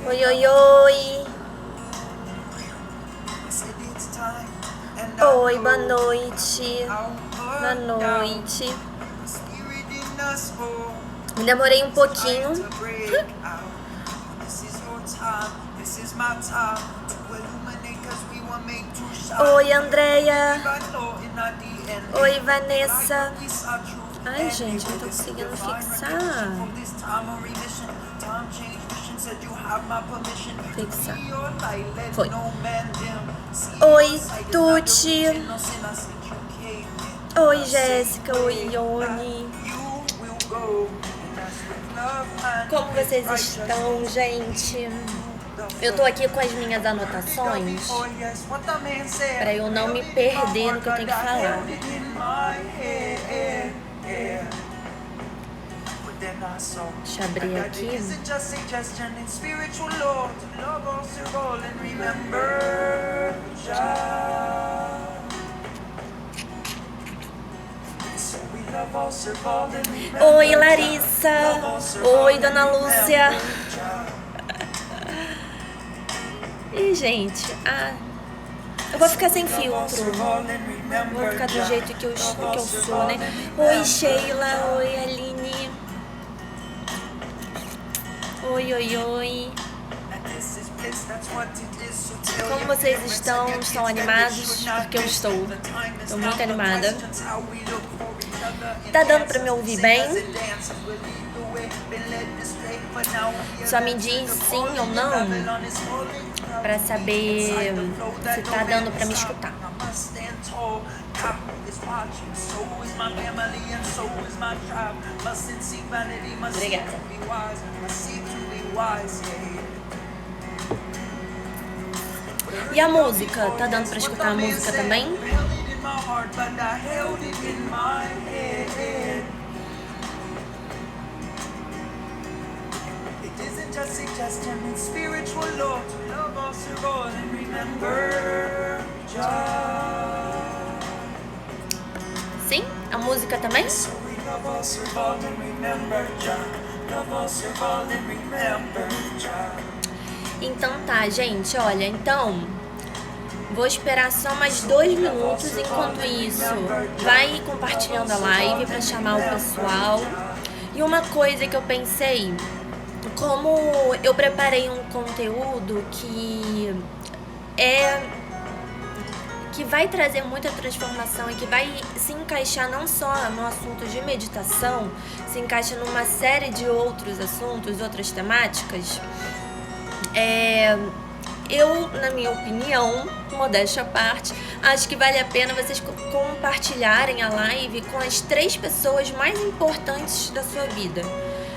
Oi, oi, oi. Oi, boa noite. Boa noite. Me demorei um pouquinho. Oi, Andréia. Oi, Vanessa. Ai, gente, não tô conseguindo fixar. Fixar. Foi. Oi, Tuti. Oi, Jéssica. Oi, Ione. Como vocês estão, gente? Eu tô aqui com as minhas anotações pra eu não me perder no que eu tenho que falar. Deixa eu abrir aqui. Oi, Larissa. Oi, Dona Lúcia. Ih, gente, eu vou ficar sem filtro. Vou ficar do jeito que eu sou, né? Oi, Sheila. Oi, Aline. Oi, oi, oi. Como vocês estão? Estão animados? Porque eu estou muito animada. Tá dando pra me ouvir bem? Só me diz sim ou não pra saber se tá dando pra me escutar. Obrigada. E a música? Tá dando pra escutar a música também? Sim? A música também? Então tá, gente, olha, então vou esperar só mais 2 minutos. Enquanto isso, vai compartilhando a live pra chamar o pessoal. E uma coisa que eu pensei, como eu preparei um conteúdo que vai trazer muita transformação e que vai se encaixar não só no assunto de meditação, se encaixa numa série de outros assuntos, outras temáticas. Eu, na minha opinião, modéstia à parte, acho que vale a pena vocês compartilharem a live com as 3 pessoas mais importantes da sua vida.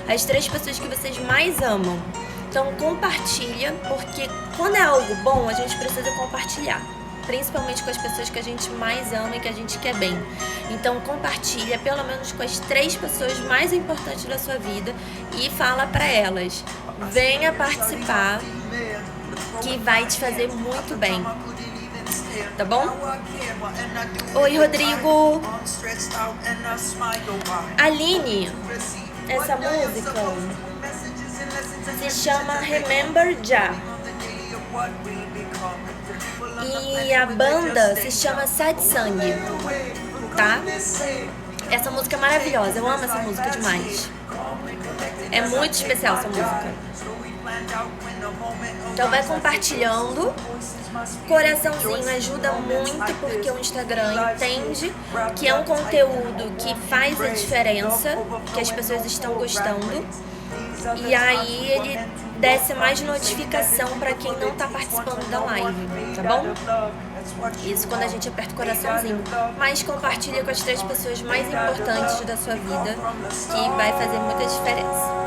As 3 pessoas que vocês mais amam. Então compartilha, porque quando é algo bom, a gente precisa compartilhar. Principalmente com as pessoas que a gente mais ama e que a gente quer bem. Então compartilha pelo menos com as 3 pessoas mais importantes da sua vida e fala pra elas: venha participar, que vai te fazer muito bem. Tá bom? Oi, Rodrigo. Aline, essa música se chama Remember Já. E a banda se chama Satsang, tá? Essa música é maravilhosa, eu amo essa música demais. É muito especial essa música. Então vai compartilhando. Coraçãozinho ajuda muito, porque o Instagram entende que é um conteúdo que faz a diferença, que as pessoas estão gostando. E aí ele desce mais notificação para quem não tá participando da live, tá bom? Isso quando a gente aperta o coraçãozinho. Mas compartilha com as 3 pessoas mais importantes da sua vida, que vai fazer muita diferença.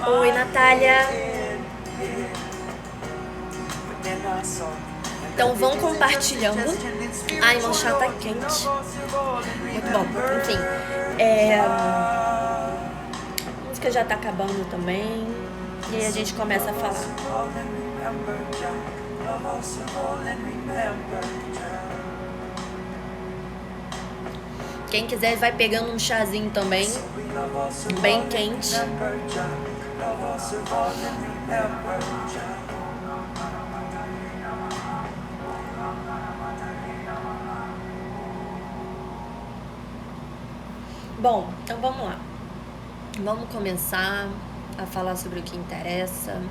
Oi, Natália. Então vão compartilhando. Ai, meu chá tá quente. Muito bom. Enfim, a música já tá acabando também. E aí a gente começa a falar. Quem quiser vai pegando um chazinho também, bem quente. Bom, então vamos lá. Vamos começar a falar sobre o que interessa.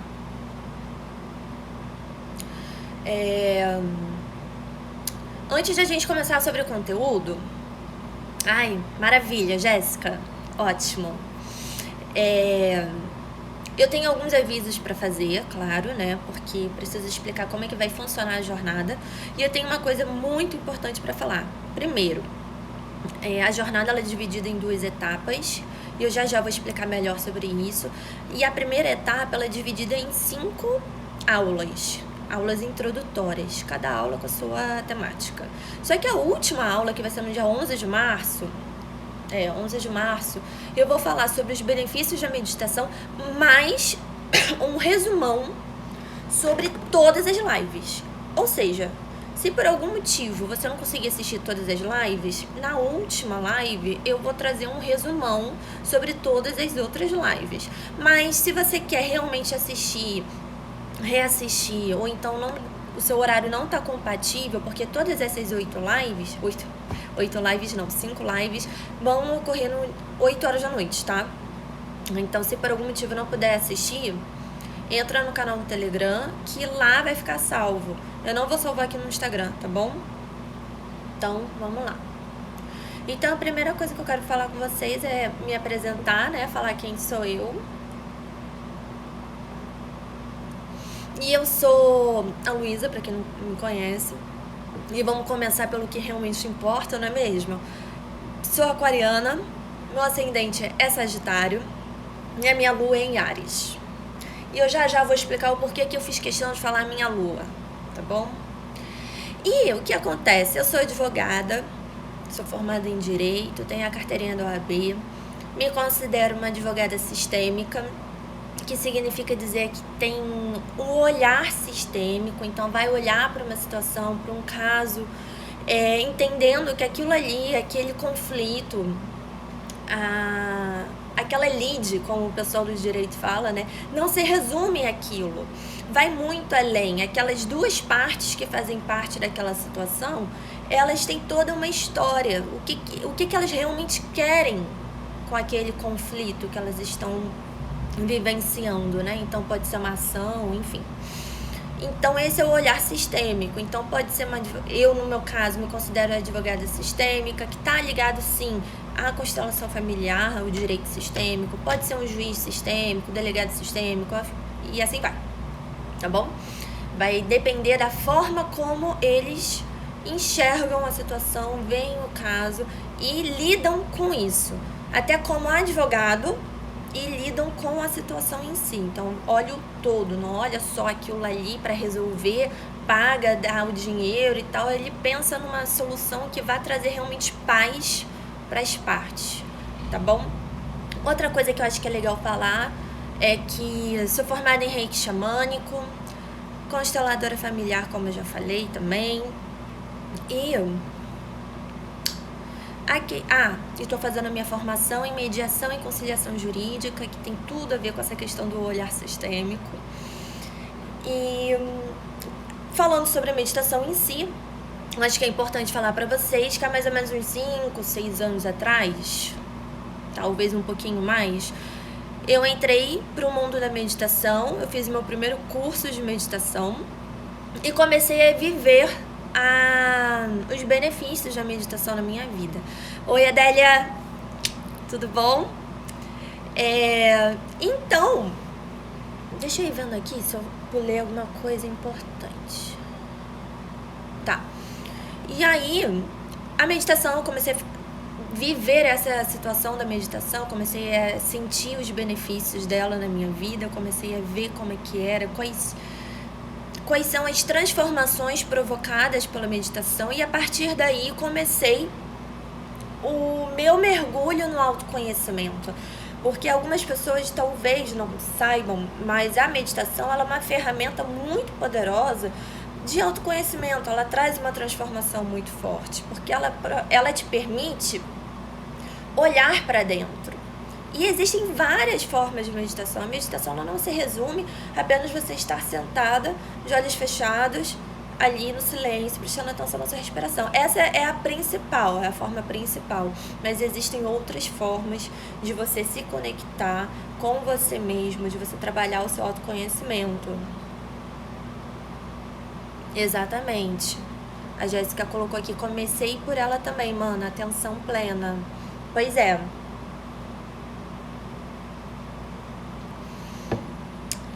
Antes de a gente começar sobre o conteúdo... Ai, maravilha, Jéssica. Ótimo. Eu tenho alguns avisos para fazer, claro, né? Porque preciso explicar como é que vai funcionar a jornada. E eu tenho uma coisa muito importante para falar. Primeiro, a jornada ela é dividida em 2 etapas. E eu já vou explicar melhor sobre isso. E a primeira etapa ela é dividida em 5 aulas. Aulas introdutórias, cada aula com a sua temática. Só que a última aula, que vai ser no dia 11 de março, eu vou falar sobre os benefícios da meditação, mais um resumão sobre todas as lives. Ou seja, se por algum motivo você não conseguir assistir todas as lives, na última live eu vou trazer um resumão sobre todas as outras lives. Mas se você quer realmente assistir, reassistir, ou então o seu horário não está compatível, porque todas essas 5 lives vão ocorrer 8 horas da noite, tá? Então, se por algum motivo não puder assistir, entra no canal do Telegram, que lá vai ficar salvo. Eu não vou salvar aqui no Instagram, tá bom? Então, vamos lá. Então, a primeira coisa que eu quero falar com vocês é me apresentar, né? Falar quem sou eu. E eu sou a Luísa, pra quem não me conhece. E vamos começar pelo que realmente importa, não é mesmo? Sou aquariana, meu ascendente é Sagitário e a minha lua é em Áries. E eu já vou explicar o porquê que eu fiz questão de falar minha lua, tá bom? E o que acontece? Eu sou advogada, sou formada em Direito, tenho a carteirinha da OAB, me considero uma advogada sistêmica, que significa dizer que tem um olhar sistêmico, então vai olhar para uma situação, para um caso, entendendo que aquilo ali, aquele conflito, aquela lide, como o pessoal do direito fala, né, não se resume àquilo, vai muito além. Aquelas 2 partes que fazem parte daquela situação, elas têm toda uma história, o que elas realmente querem com aquele conflito que elas estão vivenciando, né? Então pode ser uma ação, enfim. Então esse é o olhar sistêmico. Então pode ser eu, no meu caso, me considero advogada sistêmica, que está ligado sim à constelação familiar, ao direito sistêmico, pode ser um juiz sistêmico, delegado sistêmico, e assim vai, tá bom? Vai depender da forma como eles enxergam a situação, veem o caso e lidam com isso, até como advogado, e lidam com a situação em si. Então, olha o todo, não olha só aquilo ali para resolver, paga, dá o dinheiro e tal. Ele pensa numa solução que vai trazer realmente paz para as partes, tá bom? Outra coisa que eu acho que é legal falar é que sou formada em reiki xamânico, consteladora familiar, como eu já falei também, e estou fazendo a minha formação em mediação e conciliação jurídica, que tem tudo a ver com essa questão do olhar sistêmico. E falando sobre a meditação em si, acho que é importante falar para vocês que há mais ou menos uns 5, 6 anos atrás, talvez um pouquinho mais, eu entrei para o mundo da meditação, eu fiz meu primeiro curso de meditação e comecei a viver os benefícios da meditação na minha vida. Oi, Adélia, tudo bom? Então, deixa eu ir vendo aqui se eu pulei alguma coisa importante. Tá. E aí, a meditação, eu comecei a viver essa situação da meditação, comecei a sentir os benefícios dela na minha vida, eu comecei a ver como é que era, quais são as transformações provocadas pela meditação, e a partir daí comecei o meu mergulho no autoconhecimento. Porque algumas pessoas talvez não saibam, mas a meditação ela é uma ferramenta muito poderosa de autoconhecimento. Ela traz uma transformação muito forte, porque ela te permite olhar para dentro. E existem várias formas de meditação. A meditação ela não se resume a apenas você estar sentada, de olhos fechados, ali no silêncio, prestando atenção na sua respiração. Essa é a principal, é a forma principal. Mas existem outras formas de você se conectar com você mesmo, de você trabalhar o seu autoconhecimento. Exatamente. A Jéssica colocou aqui, comecei por ela também, mano, atenção plena. Pois é.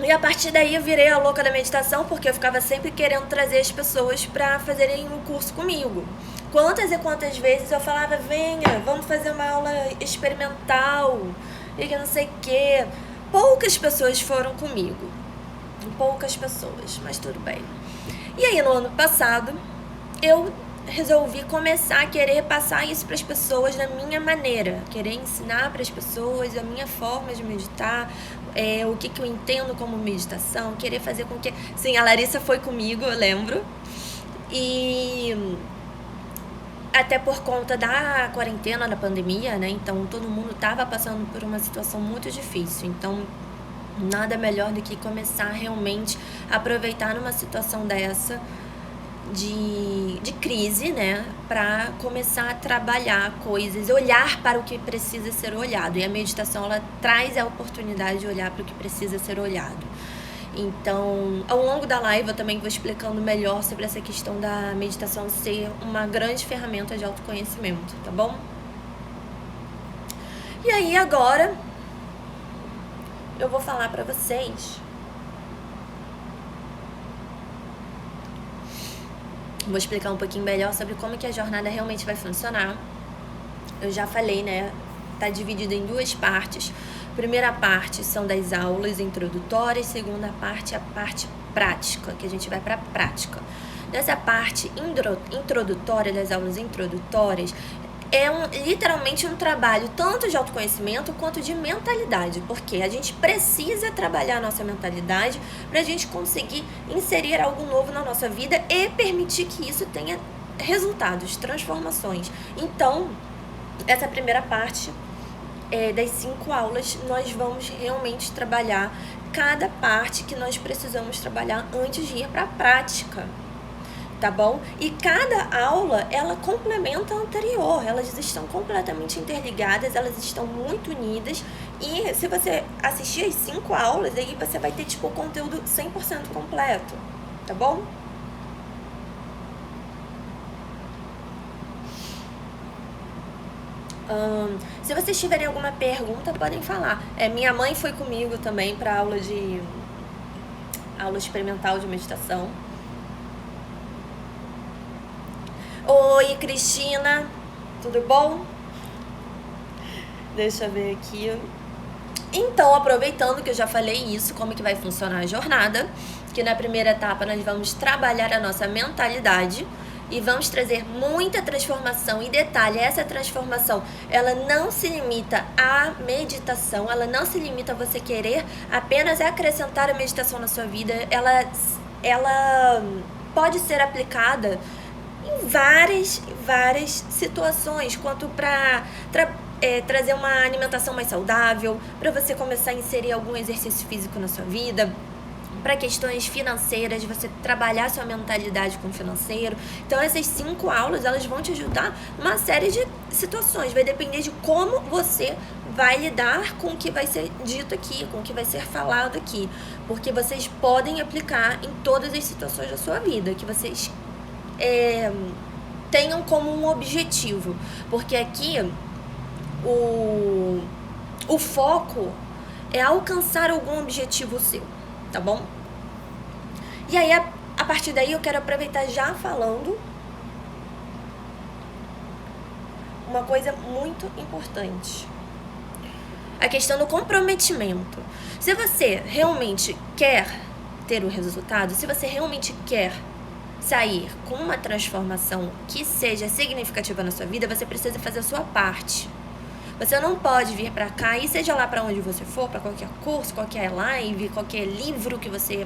E a partir daí eu virei a louca da meditação, porque eu ficava sempre querendo trazer as pessoas para fazerem um curso comigo. Quantas e quantas vezes eu falava, venha, vamos fazer uma aula experimental, e que não sei o quê. Poucas pessoas foram comigo. Poucas pessoas, mas tudo bem. E aí no ano passado, eu resolvi começar a querer passar isso para as pessoas da minha maneira, querer ensinar para as pessoas a minha forma de meditar, o que eu entendo como meditação, querer fazer com que... Sim, a Larissa foi comigo, eu lembro, e até por conta da quarentena, da pandemia, né, então todo mundo estava passando por uma situação muito difícil, então nada melhor do que começar realmente a aproveitar numa situação dessa de crise, né, para começar a trabalhar coisas, olhar para o que precisa ser olhado. E a meditação ela traz a oportunidade de olhar para o que precisa ser olhado. Então, ao longo da live eu também vou explicando melhor sobre essa questão da meditação ser uma grande ferramenta de autoconhecimento, tá bom? E aí agora eu vou falar para vocês. Vou explicar um pouquinho melhor sobre como que a jornada realmente vai funcionar. Eu já falei, né? Tá dividido em duas partes. Primeira parte são das aulas introdutórias, segunda parte é a parte prática, que a gente vai para a prática. Nessa parte introdutória, das aulas introdutórias, é literalmente um trabalho tanto de autoconhecimento quanto de mentalidade, porque a gente precisa trabalhar a nossa mentalidade para a gente conseguir inserir algo novo na nossa vida e permitir que isso tenha resultados, transformações. Então, essa primeira parte das 5 aulas, nós vamos realmente trabalhar cada parte que nós precisamos trabalhar antes de ir para a prática. Tá bom? E cada aula, ela complementa a anterior, elas estão completamente interligadas, elas estão muito unidas, e se você assistir as 5 aulas, aí você vai ter, tipo, o conteúdo 100% completo, tá bom? Se vocês tiverem alguma pergunta, podem falar. Minha mãe foi comigo também para aula experimental de meditação. Oi, Cristina, tudo bom? Deixa eu ver aqui. Então, aproveitando que eu já falei isso, como que vai funcionar a jornada, que na primeira etapa nós vamos trabalhar a nossa mentalidade e vamos trazer muita transformação. E detalhe, essa transformação, ela não se limita à meditação, ela não se limita a você querer apenas acrescentar a meditação na sua vida, ela pode ser aplicada em várias situações, quanto para trazer uma alimentação mais saudável, para você começar a inserir algum exercício físico na sua vida, para questões financeiras, de você trabalhar sua mentalidade com o financeiro. Então essas 5 aulas, elas vão te ajudar numa série de situações, vai depender de como você vai lidar com o que vai ser dito aqui, com o que vai ser falado aqui, porque vocês podem aplicar em todas as situações da sua vida, que vocês tenham como um objetivo, porque aqui o foco é alcançar algum objetivo seu, tá bom? E aí, a partir daí, eu quero aproveitar já falando uma coisa muito importante. A questão do comprometimento. Se você realmente quer ter o resultado, se você realmente quer sair com uma transformação que seja significativa na sua vida, você precisa fazer a sua parte. Você não pode vir pra cá e seja lá pra onde você for, pra qualquer curso, qualquer live, qualquer livro que você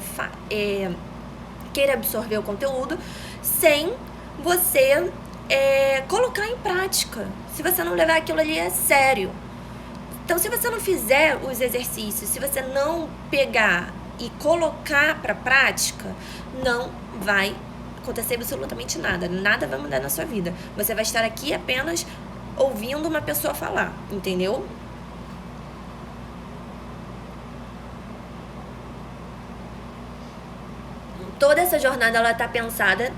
queira absorver o conteúdo, sem você colocar em prática. Se você não levar aquilo ali a sério. Então, se você não fizer os exercícios, se você não pegar e colocar pra prática, não vai acontecer absolutamente nada. Nada vai mudar na sua vida. Você vai estar aqui apenas ouvindo uma pessoa falar, entendeu? Toda essa jornada, ela tá pensada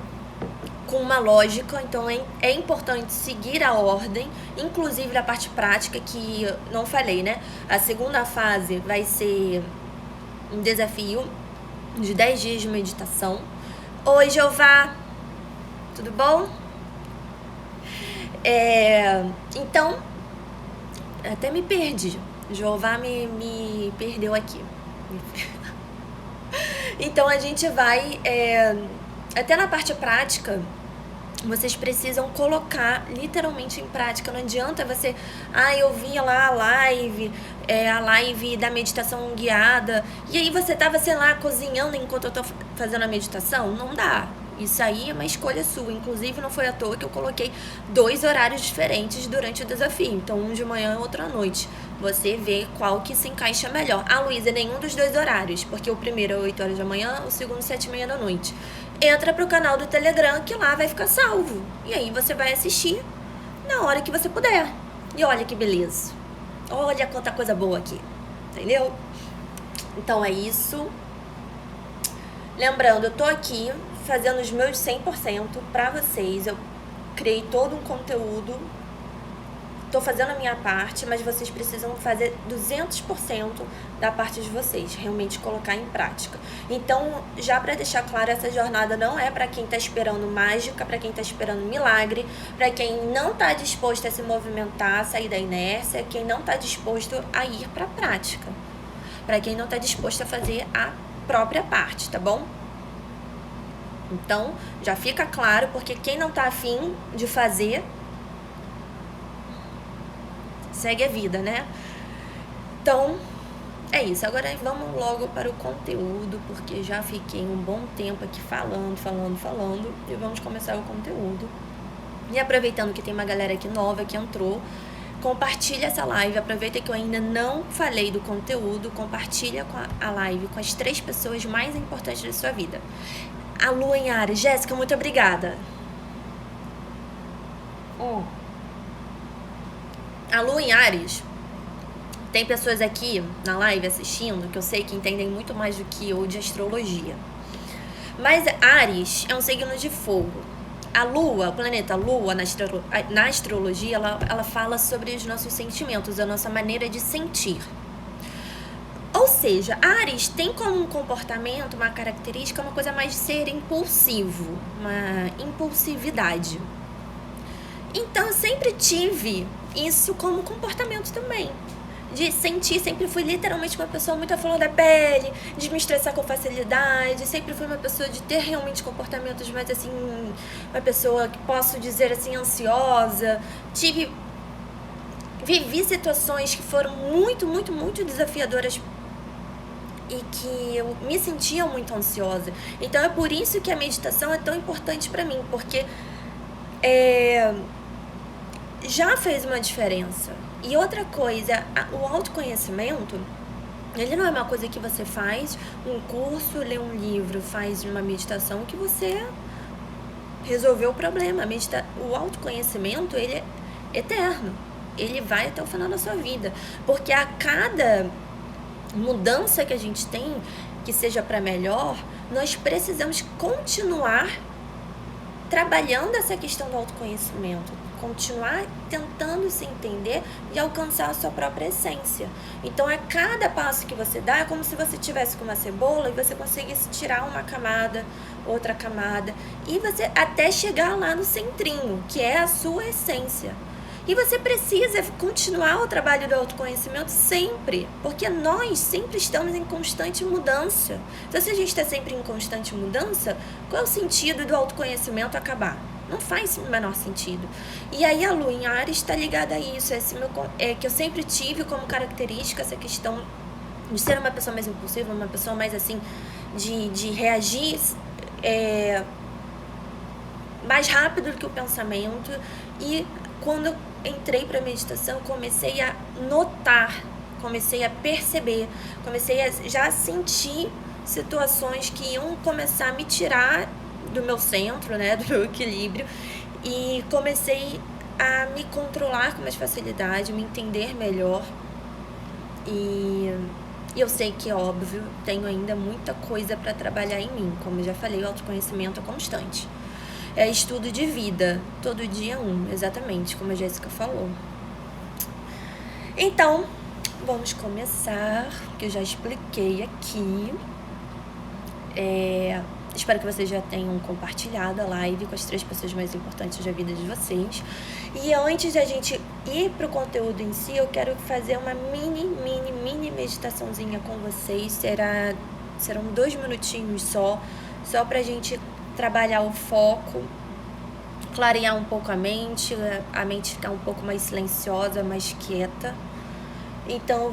com uma lógica, então é importante seguir a ordem, inclusive da parte prática, que não falei, né? A segunda fase vai ser um desafio de 10 dias de meditação. Oi, Jeová! Tudo bom? Então, até me perdi. Jeová me perdeu aqui. Então, a gente vai... até na parte prática, vocês precisam colocar literalmente em prática. Não adianta você... eu vi lá a live da meditação guiada, e aí você tava, sei lá, cozinhando enquanto eu tô fazendo a meditação. Não dá. Isso aí é uma escolha sua. Inclusive, não foi à toa que eu coloquei 2 horários diferentes durante o desafio. Então, um de manhã e outro à noite. Você vê qual que se encaixa melhor. Luísa, nenhum dos 2 horários. Porque o primeiro é 8 horas da manhã, o segundo 7h30 da noite. Entra pro canal do Telegram, que lá vai ficar salvo. E aí você vai assistir na hora que você puder. E olha que beleza. Olha quanta coisa boa aqui. Entendeu? Então, é isso. Lembrando, eu tô aqui fazendo os meus 100% pra vocês. Eu criei todo um conteúdo, tô fazendo a minha parte, mas vocês precisam fazer 200% da parte de vocês, realmente colocar em prática. Então, já pra deixar claro, essa jornada não é pra quem tá esperando mágica, pra quem tá esperando milagre, pra quem não tá disposto a se movimentar, sair da inércia, quem não tá disposto a ir pra prática, pra quem não tá disposto a fazer a própria parte, tá bom? Então, já fica claro, porque quem não tá afim de fazer, segue a vida, né? Então, é isso. Agora vamos logo para o conteúdo, porque já fiquei um bom tempo aqui falando, e vamos começar o conteúdo. E aproveitando que tem uma galera aqui nova que entrou, compartilha essa live, aproveita que eu ainda não falei do conteúdo, compartilha a live com as 3 pessoas mais importantes da sua vida. A Lua em Áries. Jéssica, muito obrigada. A Lua em Áries, tem pessoas aqui na live assistindo que eu sei que entendem muito mais do que eu de astrologia. Mas Áries é um signo de fogo. A Lua, o planeta Lua, na astrologia, ela fala sobre os nossos sentimentos, a nossa maneira de sentir. Ou seja, Áries tem como um comportamento, uma característica, uma coisa mais de ser impulsivo, uma impulsividade. Então, eu sempre tive isso como comportamento também. De sentir, sempre fui literalmente uma pessoa muito à flor da pele, de me estressar com facilidade, sempre fui uma pessoa de ter realmente comportamentos mais assim, uma pessoa que posso dizer assim, ansiosa. Vivi situações que foram muito, muito, muito desafiadoras e que eu me sentia muito ansiosa. Então é por isso que a meditação é tão importante pra mim, porque já fez uma diferença. E outra coisa, o autoconhecimento, ele não é uma coisa que você faz um curso, lê um livro, faz uma meditação que você resolveu o problema. O autoconhecimento, ele é eterno. Ele vai até o final da sua vida. Porque a cada mudança que a gente tem, que seja para melhor, nós precisamos continuar trabalhando essa questão do autoconhecimento, continuar tentando se entender e alcançar a sua própria essência. Então, a cada passo que você dá, é como se você tivesse com uma cebola e você conseguisse tirar uma camada, outra camada, e você até chegar lá no centrinho, que é a sua essência. E você precisa continuar o trabalho do autoconhecimento sempre, porque nós sempre estamos em constante mudança. Então, se a gente está sempre em constante mudança, qual é o sentido do autoconhecimento acabar? Não faz o menor sentido. E aí a Lua em Áries está ligada a isso, que eu sempre tive como característica essa questão de ser uma pessoa mais impulsiva, uma pessoa mais assim, de reagir mais rápido do que o pensamento. E quando eu entrei para a meditação, comecei a notar, comecei a perceber, comecei a já sentir situações que iam começar a me tirar do meu centro, né, do meu equilíbrio, e comecei a me controlar com mais facilidade, me entender melhor. E eu sei que, óbvio, tenho ainda muita coisa para trabalhar em mim. Como eu já falei, o autoconhecimento é constante. É estudo de vida, todo dia exatamente, como a Jéssica falou. Então, vamos começar, que eu já expliquei aqui. Espero que vocês já tenham compartilhado a live com as 3 pessoas mais importantes da vida de vocês. E antes de a gente ir pro conteúdo em si, eu quero fazer uma mini meditaçãozinha com vocês. Serão 2 minutinhos só pra gente trabalhar o foco, clarear um pouco a mente ficar um pouco mais silenciosa, mais quieta. Então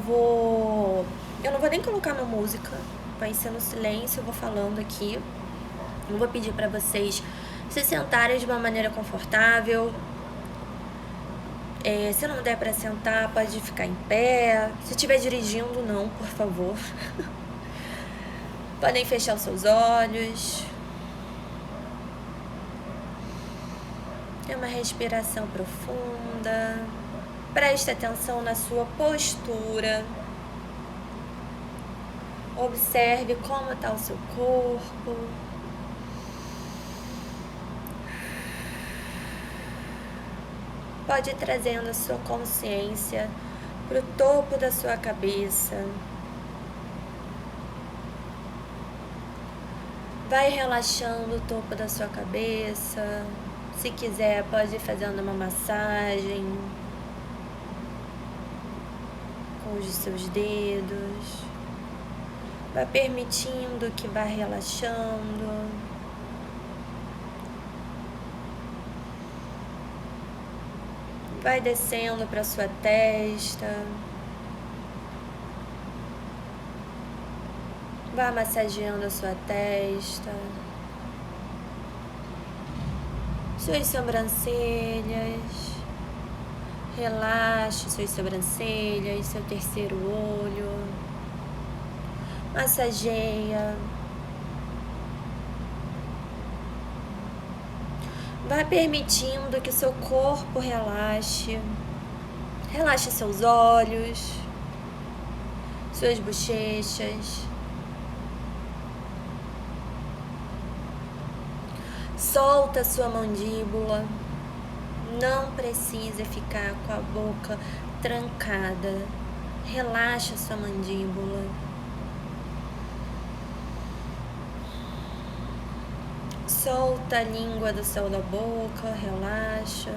eu não vou nem colocar uma música, vai ser no silêncio, eu vou falando aqui. Eu vou pedir para vocês se sentarem de uma maneira confortável. Se não der para sentar, pode ficar em pé. Se estiver dirigindo, não, por favor. Podem fechar os seus olhos. É uma respiração profunda. Preste atenção na sua postura. Observe como está o seu corpo. Pode ir trazendo a sua consciência para o topo da sua cabeça. Vai relaxando o topo da sua cabeça. Se quiser, pode ir fazendo uma massagem com os seus dedos. Vai permitindo que vá relaxando. Vai descendo para sua testa. Vai massageando a sua testa. Suas sobrancelhas. Relaxe suas sobrancelhas, seu terceiro olho. Massageia. Vai permitindo que seu corpo relaxe. Relaxe seus olhos, suas bochechas. Solta sua mandíbula. Não precisa ficar com a boca trancada. Relaxa sua mandíbula. Solta a língua do céu da boca, relaxa.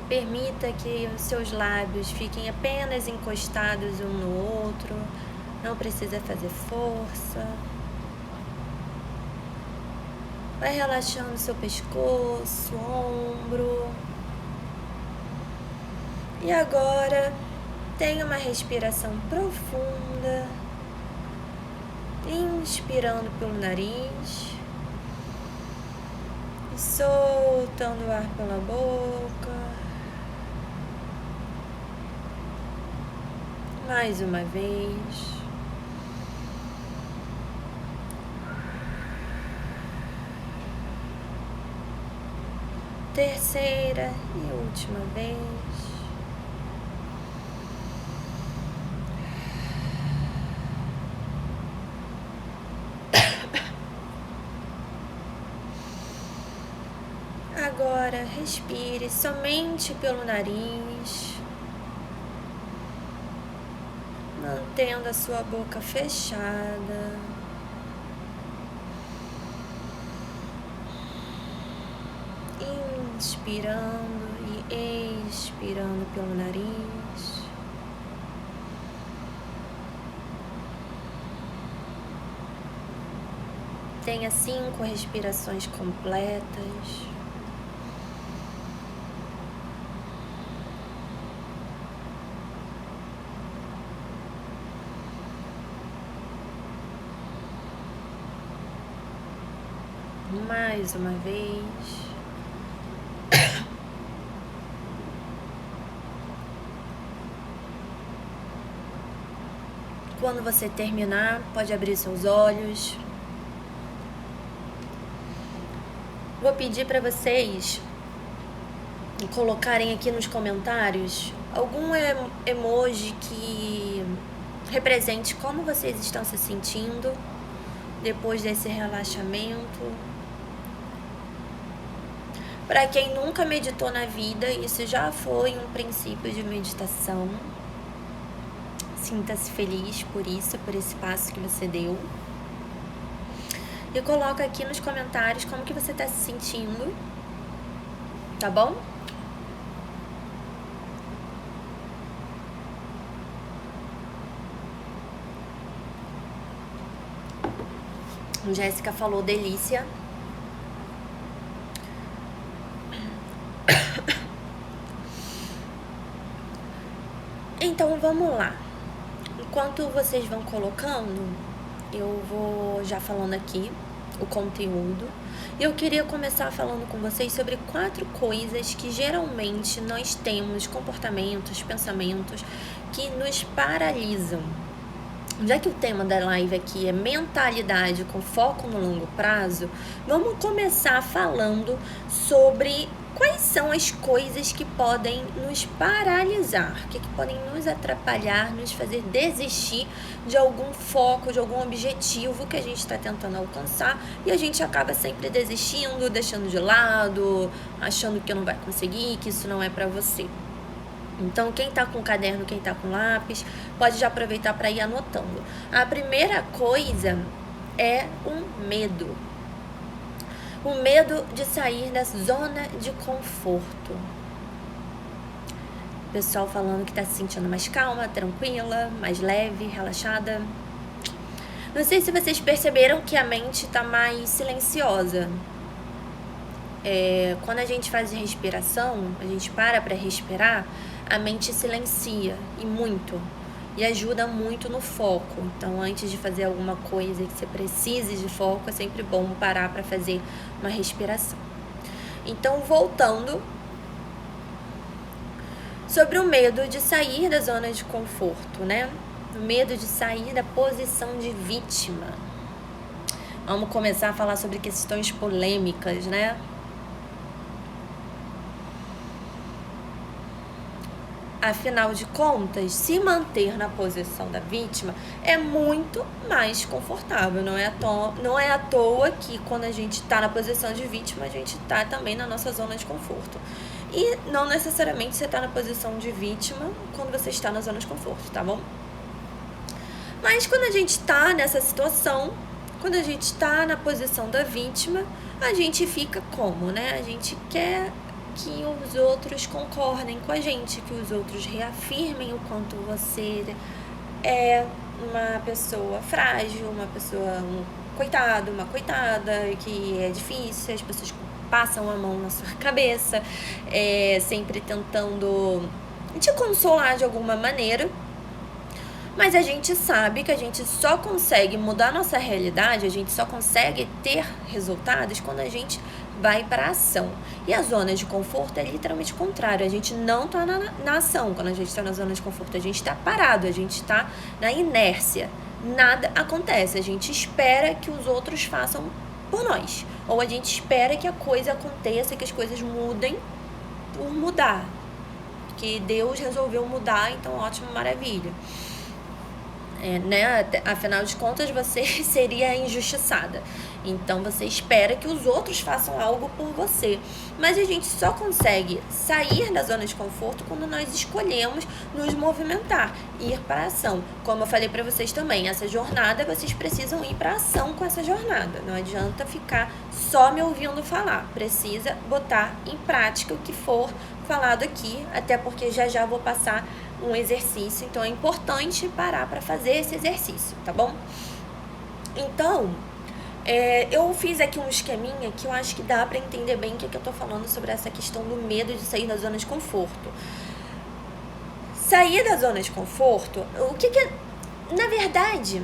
Permita que os seus lábios fiquem apenas encostados um no outro. Não precisa fazer força. Vai relaxando seu pescoço, ombro. E agora, tenha uma respiração profunda. Inspirando pelo nariz. E soltando o ar pela boca. Mais uma vez. Terceira e última vez. Agora respire somente pelo nariz, mantendo a sua boca fechada. Inspirando e expirando pelo nariz. Tenha 5 respirações completas. Mais uma vez. Quando você terminar, pode abrir seus olhos. Vou pedir para vocês colocarem aqui nos comentários algum emoji que represente como vocês estão se sentindo depois desse relaxamento. Para quem nunca meditou na vida, isso já foi um princípio de meditação. Sinta-se feliz por isso, por esse passo que você deu. E coloca aqui nos comentários como que você está se sentindo, tá bom? Jéssica falou delícia. Então vamos lá. Enquanto vocês vão colocando, eu vou já falando aqui o conteúdo. Eu queria começar falando com vocês sobre 4 coisas que geralmente nós temos, comportamentos, pensamentos que nos paralisam. Já que o tema da live aqui é mentalidade com foco no longo prazo, vamos começar falando sobre quais são as coisas que podem nos paralisar, que podem nos atrapalhar, nos fazer desistir de algum foco, de algum objetivo que a gente está tentando alcançar e a gente acaba sempre desistindo, deixando de lado, achando que não vai conseguir, que isso não é para você. Então, quem tá com caderno, quem tá com lápis, pode já aproveitar para ir anotando. A primeira coisa é o medo. O medo de sair da zona de conforto. O pessoal falando que tá se sentindo mais calma, tranquila, mais leve, relaxada. Não sei se vocês perceberam que a mente tá mais silenciosa. Quando a gente faz respiração, a gente para respirar, a mente silencia, e muito, e ajuda muito no foco. Então, antes de fazer alguma coisa que você precise de foco, é sempre bom parar para fazer uma respiração. Então, voltando sobre o medo de sair da zona de conforto, né? O medo de sair da posição de vítima. Vamos começar a falar sobre questões polêmicas, né? Afinal de contas, se manter na posição da vítima é muito mais confortável. Não é à toa que quando a gente está na posição de vítima, a gente está também na nossa zona de conforto. E não necessariamente você está na posição de vítima quando você está na zona de conforto, tá bom? Mas quando a gente está nessa situação, quando a gente está na posição da vítima, a gente fica como, né? A gente quer que os outros concordem com a gente, que os outros reafirmem o quanto você é uma pessoa frágil, uma pessoa, um coitado, uma coitada, que é difícil, as pessoas passam a mão na sua cabeça, sempre tentando te consolar de alguma maneira. Mas a gente sabe que a gente só consegue mudar nossa realidade, a gente só consegue ter resultados quando a gente vai para a ação. E a zona de conforto é literalmente o contrário. A gente não está na ação. Quando a gente está na zona de conforto, a gente está parado, a gente está na inércia. Nada acontece. A gente espera que os outros façam por nós. Ou a gente espera que a coisa aconteça, que as coisas mudem por mudar. Que Deus resolveu mudar, então ótimo, maravilha. né? Afinal de contas, você seria injustiçada. Então, você espera que os outros façam algo por você. Mas a gente só consegue sair da zona de conforto quando nós escolhemos nos movimentar, ir para a ação. Como eu falei para vocês também, essa jornada, vocês precisam ir para a ação com essa jornada. Não adianta ficar só me ouvindo falar. Precisa botar em prática o que for falado aqui, até porque já vou passar um exercício, então é importante parar para fazer esse exercício, tá bom? Então, eu fiz aqui um esqueminha que eu acho que dá para entender bem o que eu tô falando sobre essa questão do medo de sair da zona de conforto. Sair da zona de conforto, na verdade,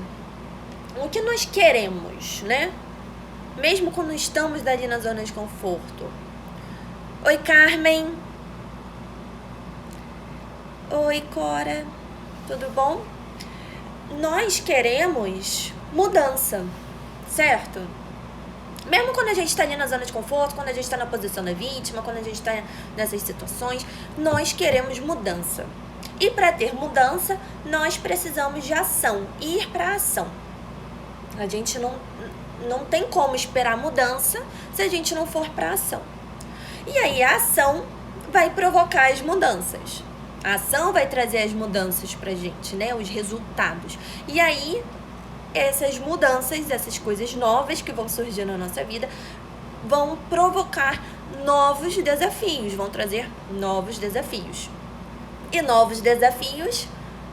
o que nós queremos, né? Mesmo quando estamos ali na zona de conforto. Oi, Carmen. Oi, Cora. Tudo bom? Nós queremos mudança, certo? Mesmo quando a gente está ali na zona de conforto, quando a gente está na posição da vítima, quando a gente está nessas situações, nós queremos mudança. E para ter mudança, nós precisamos de ação, ir para a ação. A gente não tem como esperar mudança se a gente não for para a ação. E aí a ação vai provocar as mudanças. A ação vai trazer as mudanças pra gente, né? Os resultados. E aí, essas mudanças, essas coisas novas que vão surgir na nossa vida, vão provocar novos desafios, vão trazer novos desafios. E novos desafios,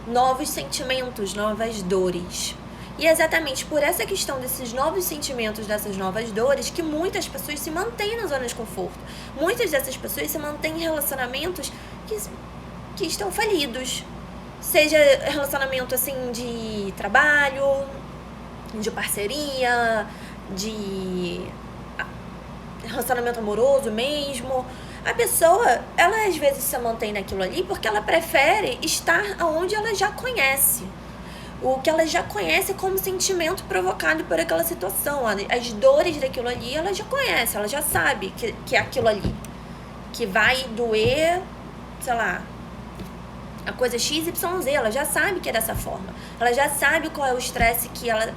novos sentimentos, novas dores. E é exatamente por essa questão desses novos sentimentos, dessas novas dores, que muitas pessoas se mantêm na zona de conforto. Muitas dessas pessoas se mantêm em relacionamentos que estão falidos. Seja relacionamento assim de trabalho, de parceria, de relacionamento amoroso mesmo. A pessoa, ela às vezes se mantém naquilo ali porque ela prefere estar onde ela já conhece. O que ela já conhece como sentimento provocado por aquela situação. As dores daquilo ali, ela já conhece, ela já sabe que é aquilo ali. Que vai doer, sei lá, a coisa XYZ, ela já sabe que é dessa forma. Ela já sabe qual é o estresse que ela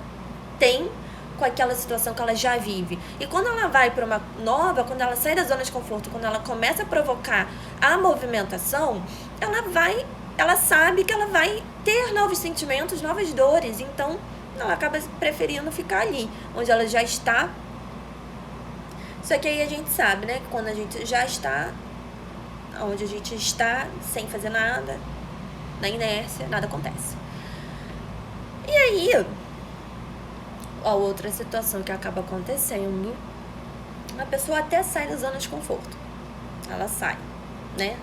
tem com aquela situação que ela já vive. E quando ela vai para uma nova, quando ela sai da zona de conforto, quando ela começa a provocar a movimentação, ela sabe que ela vai ter novos sentimentos, novas dores. Então, ela acaba preferindo ficar ali, onde ela já está. Só que aí a gente sabe, né, que quando a gente já está onde a gente está, sem fazer nada, na inércia, nada acontece. E aí, a outra situação que acaba acontecendo, a pessoa até sai da zona de conforto. Ela sai, né?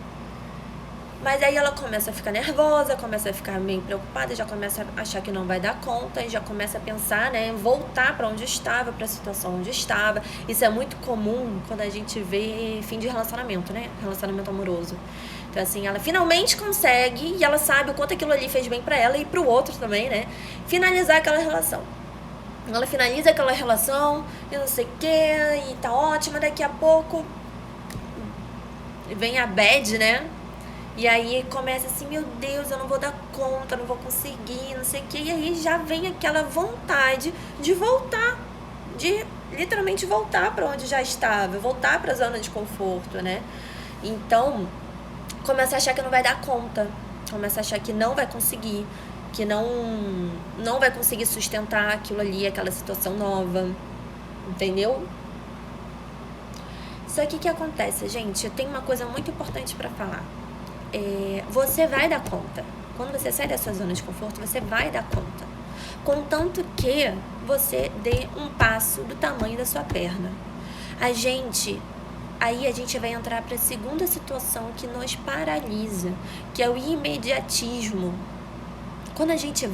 Mas aí ela começa a ficar nervosa, começa a ficar meio preocupada, já começa a achar que não vai dar conta e já começa a pensar, né, em voltar para onde estava, para a situação onde estava. Isso é muito comum quando a gente vê fim de relacionamento, né? Relacionamento amoroso. Então, assim, ela finalmente consegue, e ela sabe o quanto aquilo ali fez bem para ela e para o outro também, né? Finalizar aquela relação. Ela finaliza aquela relação e não sei o que, e tá ótima, daqui a pouco vem a bad, né? E aí começa assim, meu Deus, eu não vou dar conta, não vou conseguir, não sei o que. E aí já vem aquela vontade de voltar, de literalmente voltar para onde já estava, voltar para a zona de conforto, né? Então, começa a achar que não vai dar conta, começa a achar que não vai conseguir, que não vai conseguir sustentar aquilo ali, aquela situação nova, entendeu? Só que o que acontece, gente? Eu tenho uma coisa muito importante para falar. Você vai dar conta. Quando você sai da sua zona de conforto, você vai dar conta. Contanto que você dê um passo do tamanho da sua perna. Aí a gente vai entrar para a segunda situação que nos paralisa, que é o imediatismo. Quando a gente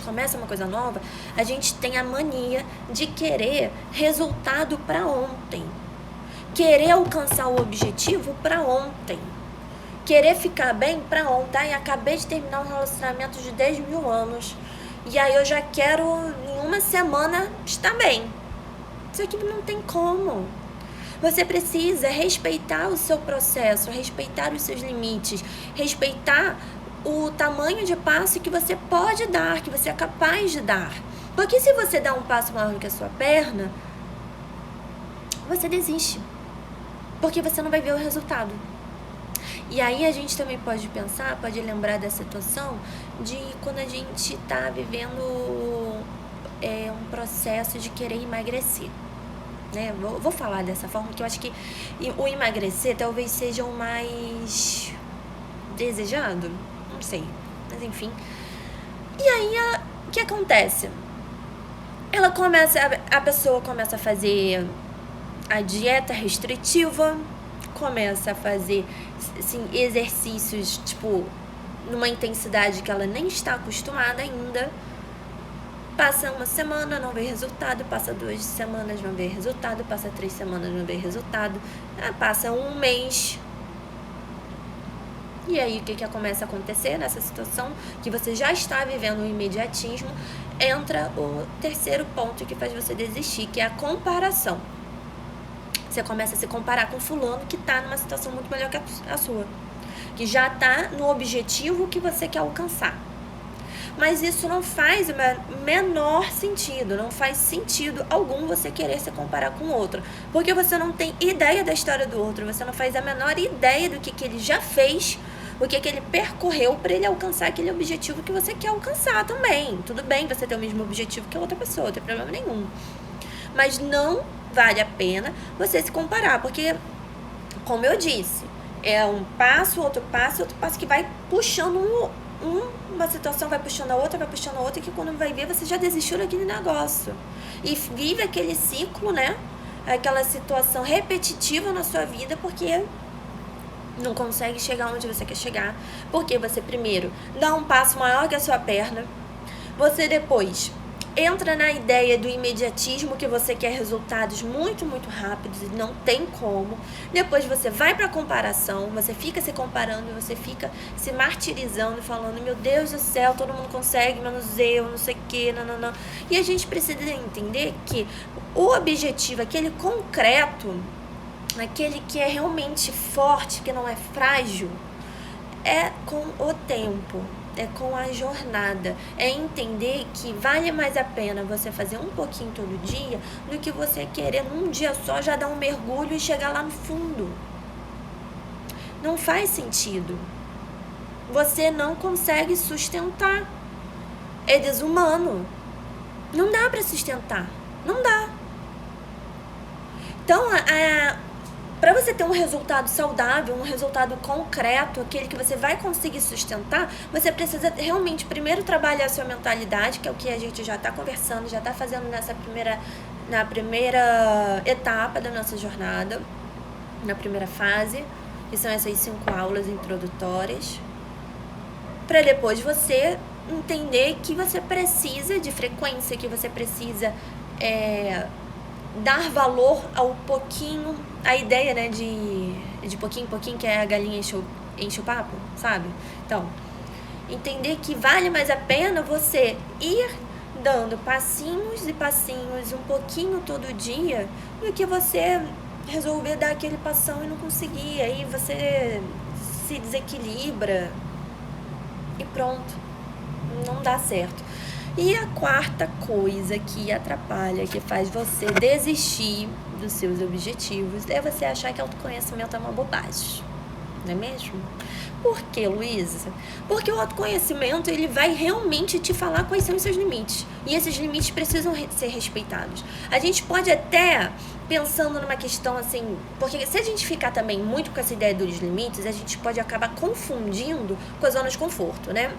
começa uma coisa nova, a gente tem a mania de querer resultado para ontem. Querer alcançar o objetivo para ontem. Querer ficar bem pra ontem. Acabei de terminar um relacionamento de 10 mil anos. E aí eu já quero, em uma semana, estar bem. Isso aqui não tem como. Você precisa respeitar o seu processo, respeitar os seus limites, respeitar o tamanho de passo que você pode dar, que você é capaz de dar. Porque se você dá um passo maior do que a sua perna, você desiste. Porque você não vai ver o resultado. E aí a gente também pode pensar, pode lembrar da situação de quando a gente está vivendo um processo de querer emagrecer. Né? Vou falar dessa forma, que eu acho que o emagrecer talvez seja o mais desejado, não sei, mas enfim. E aí o que acontece? A pessoa começa a fazer a dieta restritiva, começa a fazer assim, exercícios tipo numa intensidade que ela nem está acostumada ainda. Passa uma semana, não vê resultado. Passa 2 semanas, não vê resultado. Passa 3 semanas, não vê resultado. Passa um mês. E aí, o que começa a acontecer nessa situação? Que você já está vivendo o imediatismo. Entra o terceiro ponto que faz você desistir, que é a comparação. Você começa a se comparar com fulano que está numa situação muito melhor que a sua. Que já está no objetivo que você quer alcançar. Mas isso não faz o menor sentido, não faz sentido algum você querer se comparar com o outro. Porque você não tem ideia da história do outro, você não faz a menor ideia do que ele já fez, o que ele percorreu para ele alcançar aquele objetivo que você quer alcançar também. Tudo bem você ter o mesmo objetivo que a outra pessoa, não tem problema nenhum. Mas não vale a pena você se comparar, porque, como eu disse, é um passo, outro passo que vai puxando uma situação, vai puxando a outra, e que quando vai ver, você já desistiu daquele negócio. E vive aquele ciclo, né? Aquela situação repetitiva na sua vida, porque não consegue chegar onde você quer chegar. Porque você primeiro dá um passo maior que a sua perna. Você depois entra na ideia do imediatismo, que você quer resultados muito, muito rápidos e não tem como. Depois você vai para a comparação, você fica se comparando, você fica se martirizando, falando, meu Deus do céu, todo mundo consegue, menos eu, não sei o que, não. E a gente precisa entender que o objetivo, aquele concreto, aquele que é realmente forte, que não é frágil, é com o tempo. É com a jornada, é entender que vale mais a pena você fazer um pouquinho todo dia do que você querer num dia só já dar um mergulho e chegar lá no fundo. Não faz sentido. Você não consegue sustentar. É desumano. Não dá para sustentar. Não dá. Então, para você ter um resultado saudável, um resultado concreto, aquele que você vai conseguir sustentar, você precisa realmente primeiro trabalhar a sua mentalidade, que é o que a gente já está conversando, já está fazendo na primeira etapa da nossa jornada, na primeira fase, que são essas 5 aulas introdutórias, para depois você entender que você precisa de frequência, que você precisa dar valor ao pouquinho, a ideia, né, de pouquinho em pouquinho, que é a galinha enche o papo, sabe? Então, entender que vale mais a pena você ir dando passinhos e passinhos, um pouquinho todo dia, do que você resolver dar aquele passão e não conseguir. Aí você se desequilibra e pronto, não dá certo. E a quarta coisa que atrapalha, que faz você desistir dos seus objetivos, é você achar que autoconhecimento é uma bobagem. Não é mesmo? Por quê, Luísa? Porque o autoconhecimento, ele vai realmente te falar quais são os seus limites. E esses limites precisam ser respeitados. A gente pode até, pensando numa questão assim, porque se a gente ficar também muito com essa ideia dos limites, a gente pode acabar confundindo com a zona de conforto, né?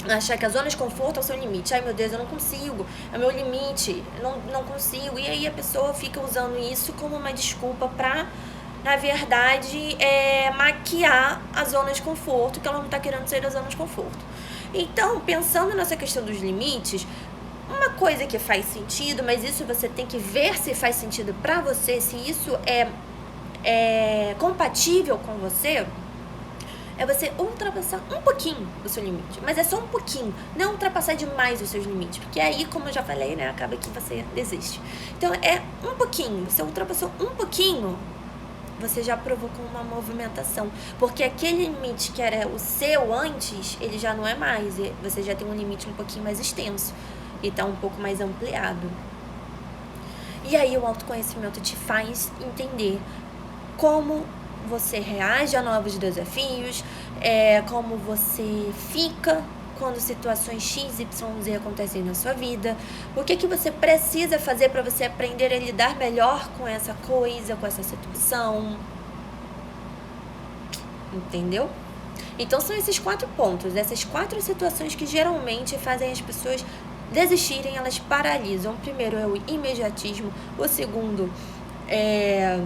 Achar que a zona de conforto é o seu limite. Ai, meu Deus, eu não consigo, é o meu limite, não consigo. E aí a pessoa fica usando isso como uma desculpa pra, na verdade, maquiar a zona de conforto, que ela não tá querendo sair da zona de conforto. Então, pensando nessa questão dos limites, uma coisa que faz sentido, mas isso você tem que ver se faz sentido pra você, se isso é compatível com você, é você ultrapassar um pouquinho o seu limite. Mas é só um pouquinho, não ultrapassar demais os seus limites. Porque aí, como eu já falei, né, acaba que você desiste. Então, é um pouquinho. Você ultrapassou um pouquinho, você já provocou uma movimentação. Porque aquele limite que era o seu antes, ele já não é mais. Você já tem um limite um pouquinho mais extenso. E tá um pouco mais ampliado. E aí o autoconhecimento te faz entender como você reage a novos desafios, como você fica quando situações X, Y, Z acontecem na sua vida, o que você precisa fazer para você aprender a lidar melhor com essa coisa, com essa situação. Entendeu? Então são esses 4 pontos, essas 4 situações que geralmente fazem as pessoas desistirem, elas paralisam. O primeiro é o imediatismo, o segundo é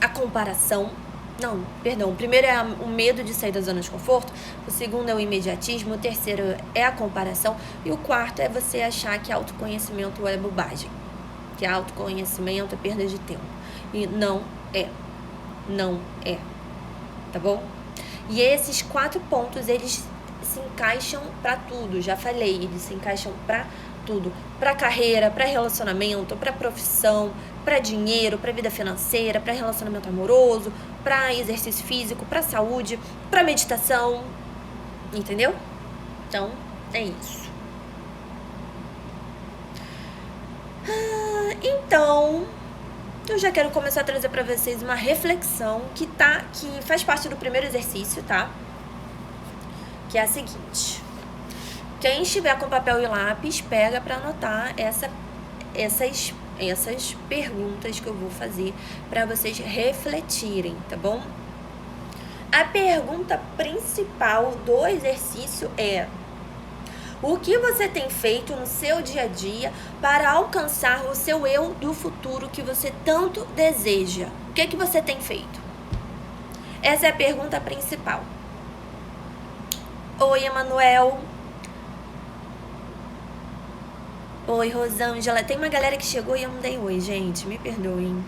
a comparação. Não, perdão, o primeiro é o medo de sair da zona de conforto, o segundo é o imediatismo, o terceiro é a comparação e o quarto é você achar que autoconhecimento é bobagem, que autoconhecimento é perda de tempo. E não é, tá bom? E esses 4 pontos, eles se encaixam pra tudo, já falei, eles se encaixam pra tudo, pra carreira, pra relacionamento, pra profissão, pra dinheiro, pra vida financeira, pra relacionamento amoroso, pra exercício físico, pra saúde, pra meditação, entendeu? Então, é isso. Então, eu já quero começar a trazer pra vocês uma reflexão que faz parte do primeiro exercício, tá? Que é a seguinte: quem estiver com papel e lápis, pega para anotar essas perguntas que eu vou fazer para vocês refletirem, tá bom? A pergunta principal do exercício é: o que você tem feito no seu dia a dia para alcançar o seu eu do futuro que você tanto deseja? O que você tem feito? Essa é a pergunta principal. Oi, Emanuel. Oi, Rosângela. Tem uma galera que chegou e eu não dei oi, gente. Me perdoem.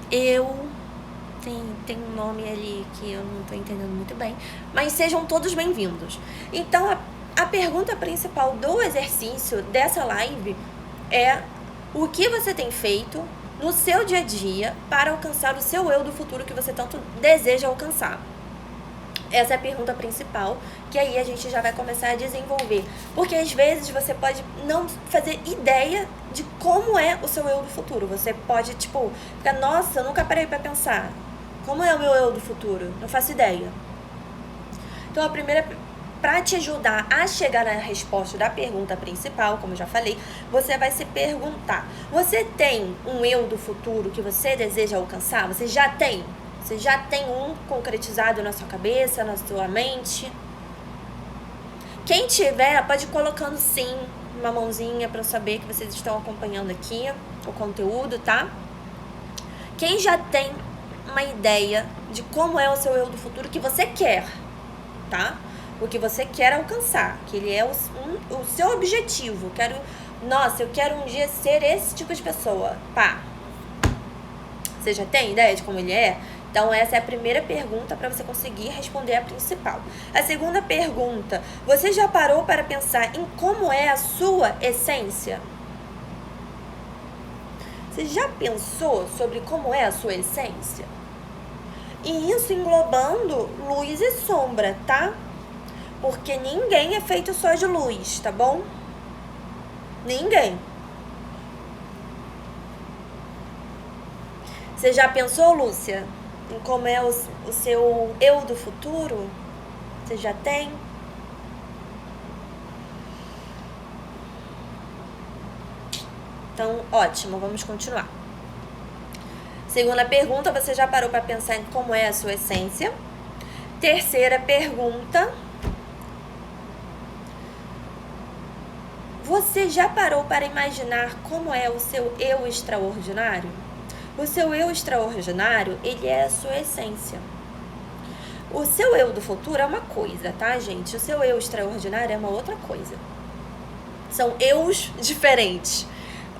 Tem um nome ali que eu não tô entendendo muito bem. Mas sejam todos bem-vindos. Então, a pergunta principal do exercício dessa live é: o que você tem feito no seu dia a dia para alcançar o seu eu do futuro que você tanto deseja alcançar? Essa é a pergunta principal, que aí a gente já vai começar a desenvolver. Porque às vezes você pode não fazer ideia de como é o seu eu do futuro. Você pode, ficar, nossa, eu nunca parei pra pensar. Como é o meu eu do futuro? Não faço ideia. Então, a primeira, pra te ajudar a chegar na resposta da pergunta principal, como eu já falei, você vai se perguntar: você tem um eu do futuro que você deseja alcançar? Você já tem? Você já tem um concretizado na sua cabeça, na sua mente? Quem tiver, pode ir colocando sim uma mãozinha para eu saber que vocês estão acompanhando aqui o conteúdo, tá? Quem já tem uma ideia de como é o seu eu do futuro que você quer, tá? O que você quer alcançar, que ele é o seu objetivo. Eu quero um dia ser esse tipo de pessoa. Pá! Você já tem ideia de como ele é? Então, essa é a primeira pergunta para você conseguir responder a principal. A segunda pergunta: você já parou para pensar em como é a sua essência? Você já pensou sobre como é a sua essência? E isso englobando luz e sombra, tá? Porque ninguém é feito só de luz, tá bom? Ninguém. Você já pensou, Lúcia, em como é o seu eu do futuro? Você já tem? Então, ótimo, vamos continuar. Segunda pergunta: você já parou para pensar em como é a sua essência? Terceira pergunta: você já parou para imaginar como é o seu eu extraordinário? O seu eu extraordinário, ele é a sua essência. O seu eu do futuro é uma coisa, tá, gente? O seu eu extraordinário é uma outra coisa. São eus diferentes.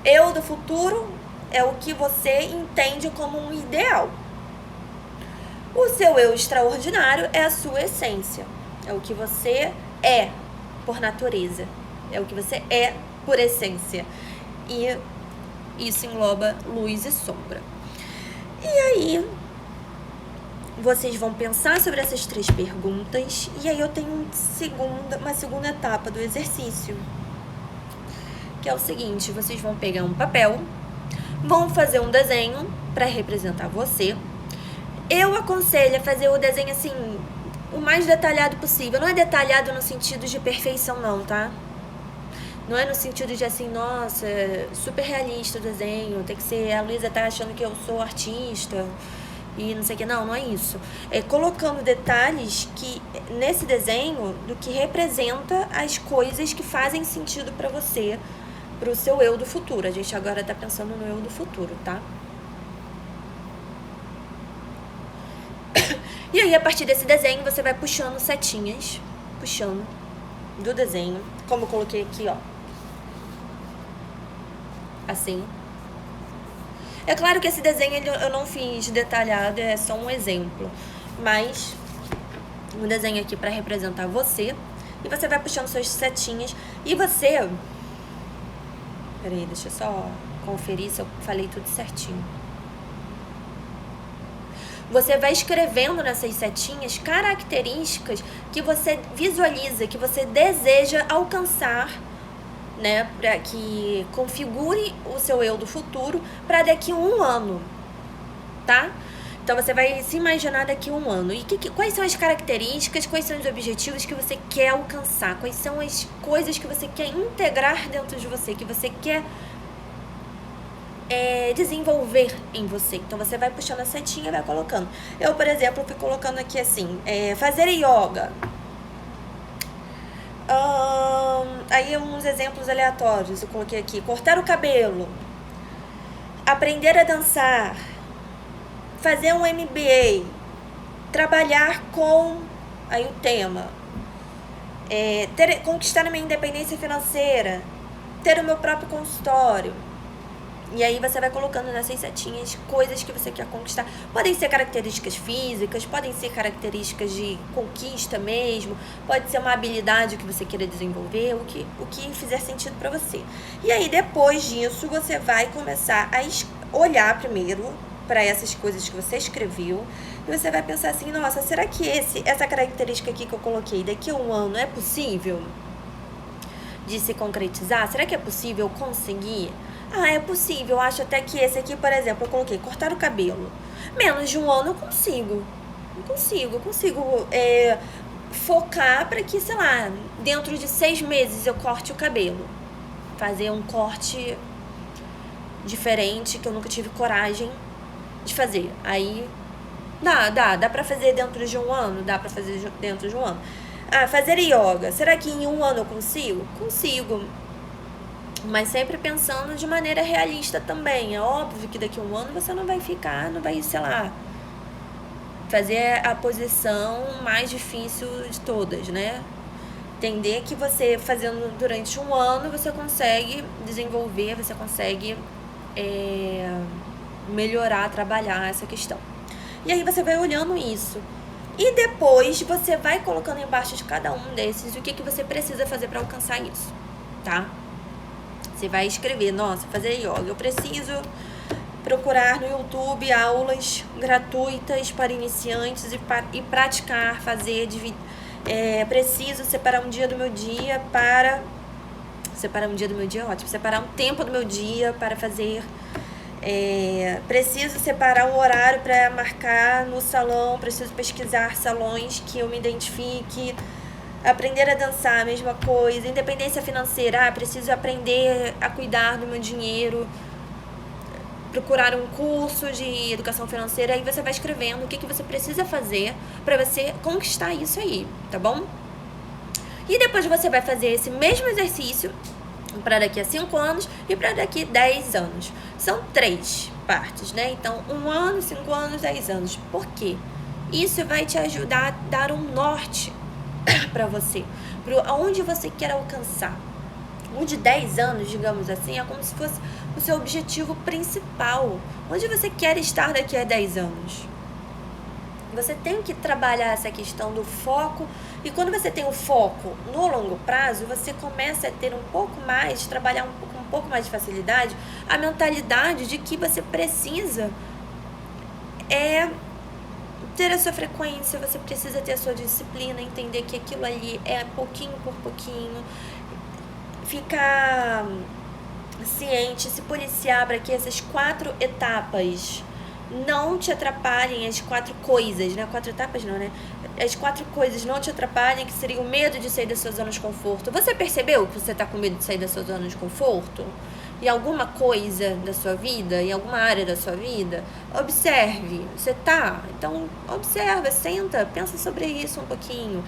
Eu do futuro é o que você entende como um ideal. O seu eu extraordinário é a sua essência. É o que você é por natureza. É o que você é por essência. E isso engloba luz e sombra. E aí, vocês vão pensar sobre essas 3 perguntas, e aí eu tenho uma segunda etapa do exercício, que é o seguinte: vocês vão pegar um papel, vão fazer um desenho para representar você. Eu aconselho a fazer o desenho assim, o mais detalhado possível. Não é detalhado no sentido de perfeição não, tá? Não é no sentido de assim, nossa, super realista o desenho, tem que ser, a Luísa tá achando que eu sou artista e não sei o que. Não é isso. É colocando detalhes que nesse desenho do que representa as coisas que fazem sentido para você, pro seu eu do futuro. A gente agora tá pensando no eu do futuro, tá? E aí, a partir desse desenho, você vai puxando setinhas, puxando do desenho, como eu coloquei aqui, ó. Assim. É claro que esse desenho eu não fiz detalhado, é só um exemplo. Mas um desenho aqui para representar você. E você vai puxando suas setinhas. E você... Peraí, deixa eu só conferir se eu falei tudo certinho. Você vai escrevendo nessas setinhas características que você visualiza, que você deseja alcançar, né? Para que configure o seu eu do futuro para daqui a 1 ano, tá? Então você vai se imaginar daqui a 1 ano. E quais são as características, quais são os objetivos que você quer alcançar? Quais são as coisas que você quer integrar dentro de você, que você quer desenvolver em você? Então você vai puxando a setinha e vai colocando. Eu, por exemplo, fui colocando aqui assim, fazer yoga. Aí uns exemplos aleatórios eu coloquei aqui: cortar o cabelo, aprender a dançar, fazer um MBA, trabalhar com, aí o tema, conquistar a minha independência financeira, ter o meu próprio consultório. E aí você vai colocando nessas setinhas coisas que você quer conquistar. Podem ser características físicas, podem ser características de conquista mesmo, pode ser uma habilidade que você queira desenvolver, o que fizer sentido para você. E aí depois disso você vai começar a olhar primeiro para essas coisas que você escreveu e você vai pensar assim: nossa, será que essa característica aqui que eu coloquei daqui a 1 ano é possível de se concretizar? Será que é possível conseguir? É possível. Eu acho até que esse aqui, por exemplo, eu coloquei cortar o cabelo. Menos de 1 ano eu consigo. Eu consigo focar para que, sei lá, dentro de 6 meses eu corte o cabelo. Fazer um corte diferente que eu nunca tive coragem de fazer. Aí dá pra fazer dentro de 1 ano? Dá pra fazer dentro de 1 ano. Fazer yoga. Será que em 1 ano eu consigo? Consigo. Mas sempre pensando de maneira realista também. É óbvio que daqui a 1 ano você não vai, sei lá, fazer a posição mais difícil de todas, né? Entender que você fazendo durante 1 ano, você consegue desenvolver, você consegue melhorar, trabalhar essa questão. E aí você vai olhando isso. E depois você vai colocando embaixo de cada um desses o que você precisa fazer para alcançar isso, tá? Você vai escrever: nossa, fazer yoga, eu preciso procurar no YouTube aulas gratuitas para iniciantes e praticar, preciso separar um dia do meu dia para... Separar um dia do meu dia é ótimo. Separar um tempo do meu dia para fazer... preciso separar um horário para marcar no salão, preciso pesquisar salões que eu me identifique... Aprender a dançar, a mesma coisa. Independência financeira, preciso aprender a cuidar do meu dinheiro, procurar um curso de educação financeira. Aí você vai escrevendo o que você precisa fazer para você conquistar isso aí, tá bom? E depois você vai fazer esse mesmo exercício para daqui a 5 anos e para daqui a 10 anos. São 3 partes, né? Então, 1 ano, 5 anos, 10 anos. Por quê? Isso vai te ajudar a dar um norte para você, para onde você quer alcançar. O de 10 anos, digamos assim, é como se fosse o seu objetivo principal. Onde você quer estar daqui a 10 anos? Você tem que trabalhar essa questão do foco. E quando você tem o foco no longo prazo, você começa a ter um pouco mais, trabalhar um pouco mais de facilidade a mentalidade de que você precisa ter a sua frequência, você precisa ter a sua disciplina, entender que aquilo ali é pouquinho por pouquinho, ficar ciente, se policiar para que essas 4 etapas não te atrapalhem, as 4 coisas, né? 4 etapas não, né? As 4 coisas não te atrapalhem, que seria o medo de sair da sua zona de conforto. Você percebeu que você está com medo de sair da sua zona de conforto? Em alguma coisa da sua vida, em alguma área da sua vida? Observe. Você tá? Então, observa, senta, pensa sobre isso um pouquinho.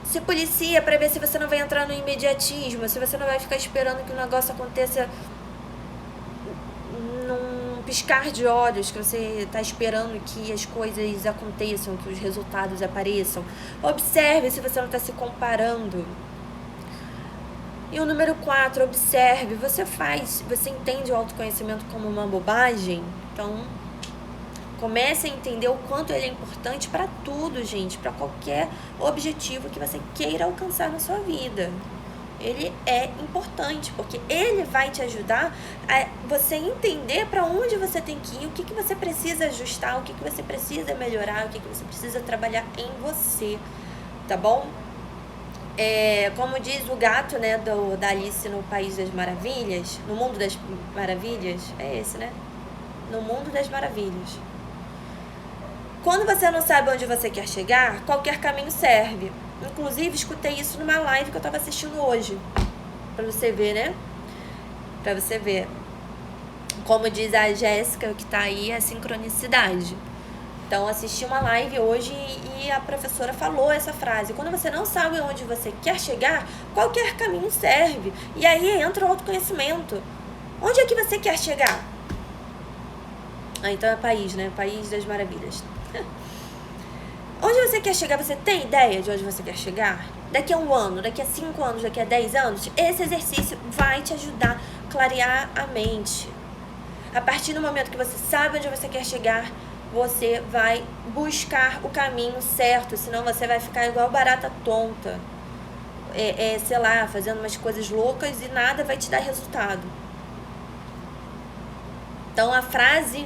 Se policia para ver se você não vai entrar no imediatismo, se você não vai ficar esperando que o negócio aconteça num piscar de olhos, que você está esperando que as coisas aconteçam, que os resultados apareçam. Observe se você não está se comparando. E o número 4, observe. Você entende o autoconhecimento como uma bobagem? Então, comece a entender o quanto ele é importante para tudo, gente, para qualquer objetivo que você queira alcançar na sua vida. Ele é importante, porque ele vai te ajudar a você entender para onde você tem que ir, o que você precisa ajustar, o que você precisa melhorar, o que você precisa trabalhar em você, tá bom? Como diz o gato, né, da Alice no País das Maravilhas, no Mundo das Maravilhas, é esse, né? No Mundo das Maravilhas. Quando você não sabe onde você quer chegar, qualquer caminho serve. Inclusive, escutei isso numa live que eu estava assistindo hoje. Pra você ver, né? Pra você ver. Como diz a Jéssica, que tá aí, a sincronicidade. Então, assisti uma live hoje e a professora falou essa frase. Quando você não sabe onde você quer chegar, qualquer caminho serve. E aí entra o autoconhecimento. Onde é que você quer chegar? Então é País, né? País das Maravilhas. Onde você quer chegar? Você tem ideia de onde você quer chegar? Daqui a 1 ano, daqui a 5 anos, daqui a 10 anos? Esse exercício vai te ajudar a clarear a mente. A partir do momento que você sabe onde você quer chegar, você vai buscar o caminho certo, senão você vai ficar igual barata tonta. Sei lá, fazendo umas coisas loucas e nada vai te dar resultado. Então a frase...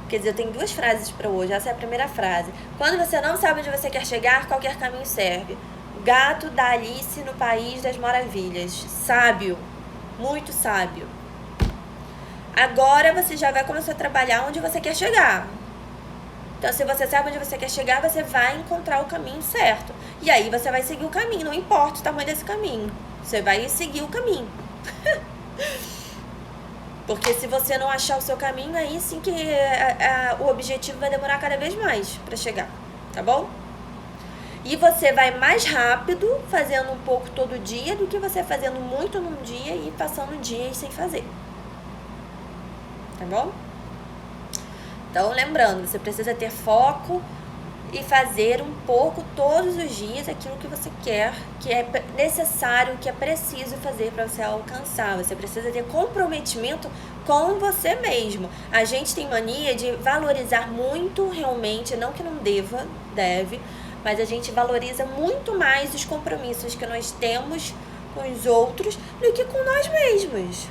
Quer dizer, eu tenho 2 frases para hoje. Essa é a primeira frase. Quando você não sabe onde você quer chegar, qualquer caminho serve. Gato da Alice no País das Maravilhas. Sábio. Muito sábio. Agora você já vai começar a trabalhar onde você quer chegar. Então, se você sabe onde você quer chegar, você vai encontrar o caminho certo. E aí você vai seguir o caminho. Não importa o tamanho desse caminho. Você vai seguir o caminho. Porque se você não achar o seu caminho, aí sim que o objetivo vai demorar cada vez mais para chegar, tá bom? E você vai mais rápido fazendo um pouco todo dia do que você fazendo muito num dia e passando dias sem fazer. Tá bom? Então, lembrando, você precisa ter foco e fazer um pouco todos os dias aquilo que você quer, que é necessário, que é preciso fazer para você alcançar. Você precisa ter comprometimento com você mesmo. A gente tem mania de valorizar muito realmente, não que não deve, mas a gente valoriza muito mais os compromissos que nós temos com os outros do que com nós mesmos.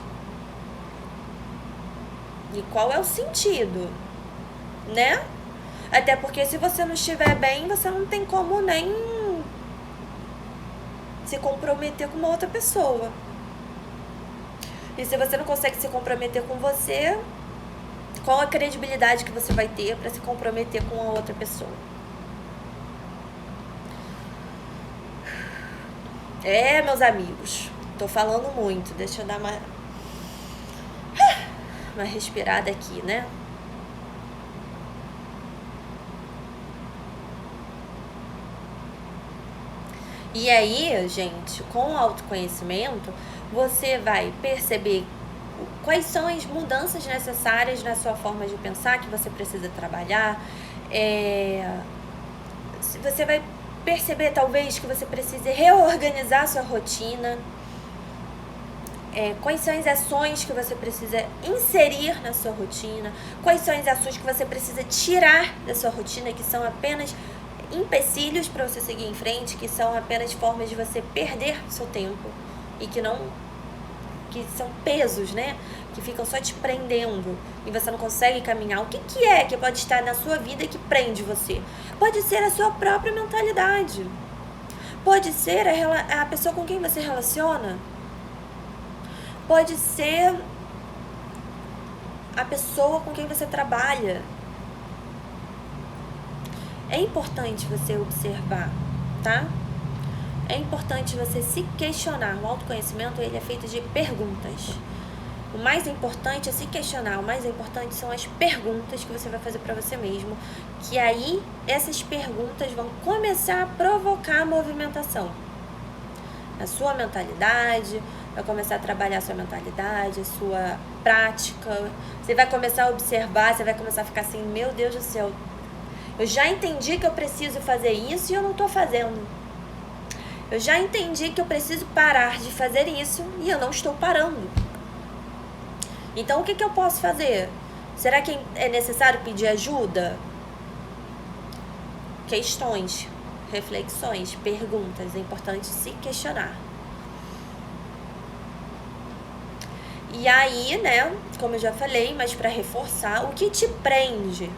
E qual é o sentido, né? Até porque se você não estiver bem, você não tem como nem se comprometer com uma outra pessoa. E se você não consegue se comprometer com você, qual a credibilidade que você vai ter para se comprometer com a outra pessoa? Meus amigos, tô falando muito. Deixa eu dar uma respirada aqui, né? E aí, gente, com o autoconhecimento, você vai perceber quais são as mudanças necessárias na sua forma de pensar que você precisa trabalhar. Você vai perceber, talvez, que você precise reorganizar a sua rotina. Quais são as ações que você precisa inserir na sua rotina. Quais são as ações que você precisa tirar da sua rotina, que são apenas empecilhos para você seguir em frente, que são apenas formas de você perder seu tempo e que não que são pesos, né? Que ficam só te prendendo e você não consegue caminhar. O que é que pode estar na sua vida que prende você? Pode ser a sua própria mentalidade. Pode ser a pessoa com quem você relaciona. Pode ser a pessoa com quem você trabalha. É importante você observar, tá? É importante você se questionar. O autoconhecimento, ele é feito de perguntas. O mais importante é se questionar. O mais importante são as perguntas que você vai fazer para você mesmo. Que aí, essas perguntas vão começar a provocar a movimentação. A sua mentalidade, vai começar a trabalhar a sua mentalidade, a sua prática. Você vai começar a observar, você vai começar a ficar assim, meu Deus do céu, eu já entendi que eu preciso fazer isso e eu não estou fazendo. Eu já entendi que eu preciso parar de fazer isso e eu não estou parando. Então, o que eu posso fazer? Será que é necessário pedir ajuda? Questões, reflexões, perguntas. É importante se questionar. E aí, né, como eu já falei, mas para reforçar, o que te prende?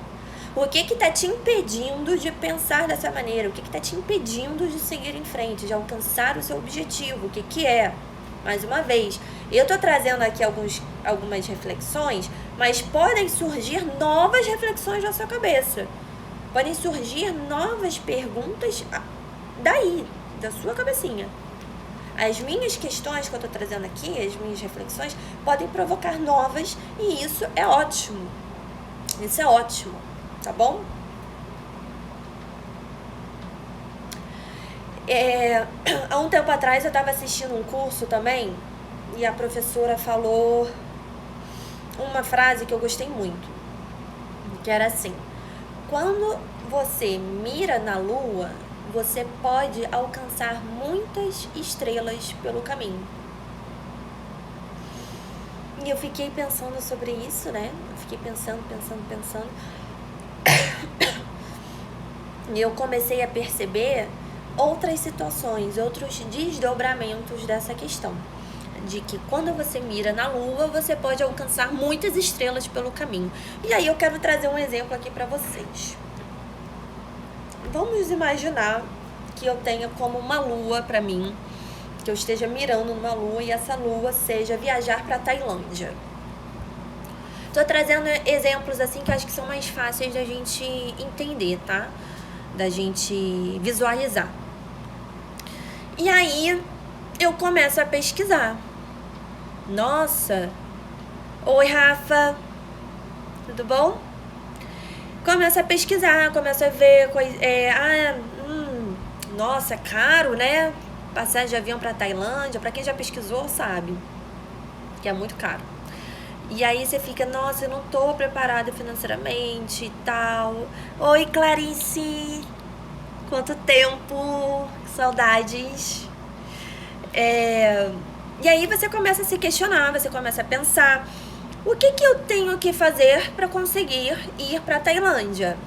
O que está te impedindo de pensar dessa maneira? O que está te impedindo de seguir em frente, de alcançar o seu objetivo? O que é? Mais uma vez, eu estou trazendo aqui algumas reflexões, mas podem surgir novas reflexões na sua cabeça. Podem surgir novas perguntas daí, da sua cabecinha. As minhas questões que eu estou trazendo aqui, as minhas reflexões, podem provocar novas e isso é ótimo. Isso é ótimo. Tá bom? Há um tempo atrás eu estava assistindo um curso também e a professora falou uma frase que eu gostei muito, que era assim: quando você mira na lua, você pode alcançar muitas estrelas pelo caminho. E eu fiquei pensando sobre isso, né? Eu fiquei pensando. E eu comecei a perceber outras situações, outros desdobramentos dessa questão. De que quando você mira na lua, você pode alcançar muitas estrelas pelo caminho. E aí eu quero trazer um exemplo aqui para vocês. Vamos imaginar que eu tenha como uma lua para mim, que eu esteja mirando numa lua e essa lua seja viajar para Tailândia. Tô trazendo exemplos assim que eu acho que são mais fáceis da gente entender, tá? Da gente visualizar. E aí eu começo a pesquisar. Nossa! Oi, Rafa! Tudo bom? Começo a pesquisar, começo a ver coisas. Nossa, caro, né? Passagem de avião pra Tailândia, pra quem já pesquisou sabe que é muito caro. E aí você fica, nossa, eu não tô preparada financeiramente e tal. Oi, Clarice! Quanto tempo! Que saudades! E aí você começa a se questionar, você começa a pensar: o que eu tenho que fazer para conseguir ir para Tailândia?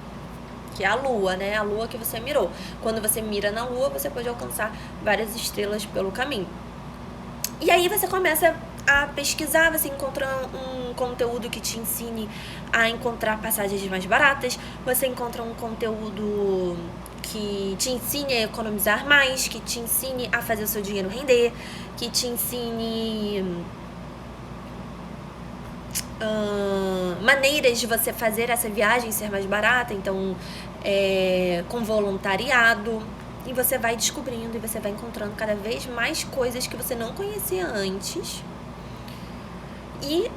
Que é a lua, né? A lua que você mirou. Quando você mira na lua, você pode alcançar várias estrelas pelo caminho. E aí você começa a pesquisar, você encontra um conteúdo que te ensine a encontrar passagens mais baratas, você encontra um conteúdo que te ensine a economizar mais, que te ensine a fazer o seu dinheiro render, que te ensine maneiras de você fazer essa viagem ser mais barata, então com voluntariado, e você vai descobrindo e você vai encontrando cada vez mais coisas que você não conhecia antes. E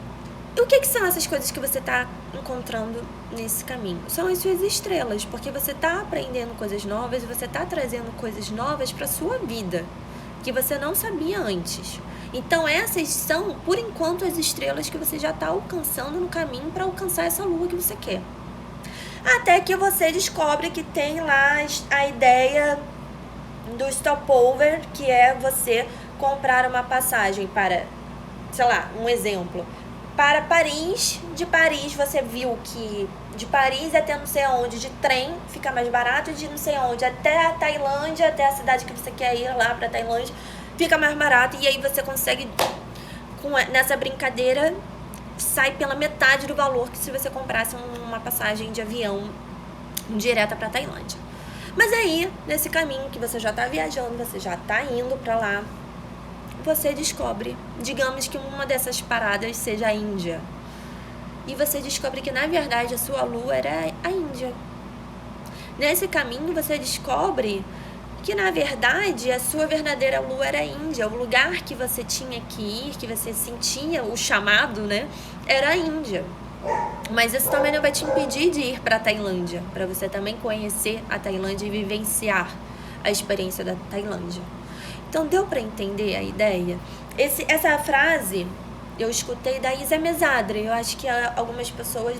o que são essas coisas que você está encontrando nesse caminho? São as suas estrelas, porque você está aprendendo coisas novas e você está trazendo coisas novas para sua vida que você não sabia antes. Então essas são, por enquanto, as estrelas que você já está alcançando no caminho para alcançar essa lua que você quer. Até que você descobre que tem lá a ideia do stopover, que é você comprar uma passagem para, sei lá, um exemplo, para Paris. De Paris você viu que de Paris até não sei aonde de trem fica mais barato, de não sei aonde até a Tailândia, até a cidade que você quer ir lá para Tailândia, fica mais barato, e aí você consegue nessa brincadeira sai pela metade do valor que se você comprasse uma passagem de avião direta para Tailândia. Mas aí, nesse caminho que você já tá viajando, você já tá indo para lá, você descobre, digamos que uma dessas paradas seja a Índia. E você descobre que, na verdade, a sua lua era a Índia. Nesse caminho, você descobre que, na verdade, a sua verdadeira lua era a Índia. O lugar que você tinha que ir, que você sentia o chamado, né, era a Índia. Mas isso também não vai te impedir de ir para a Tailândia, para você também conhecer a Tailândia e vivenciar a experiência da Tailândia. Então, deu para entender a ideia? Essa frase eu escutei da Isa Mesadra. Eu acho que algumas pessoas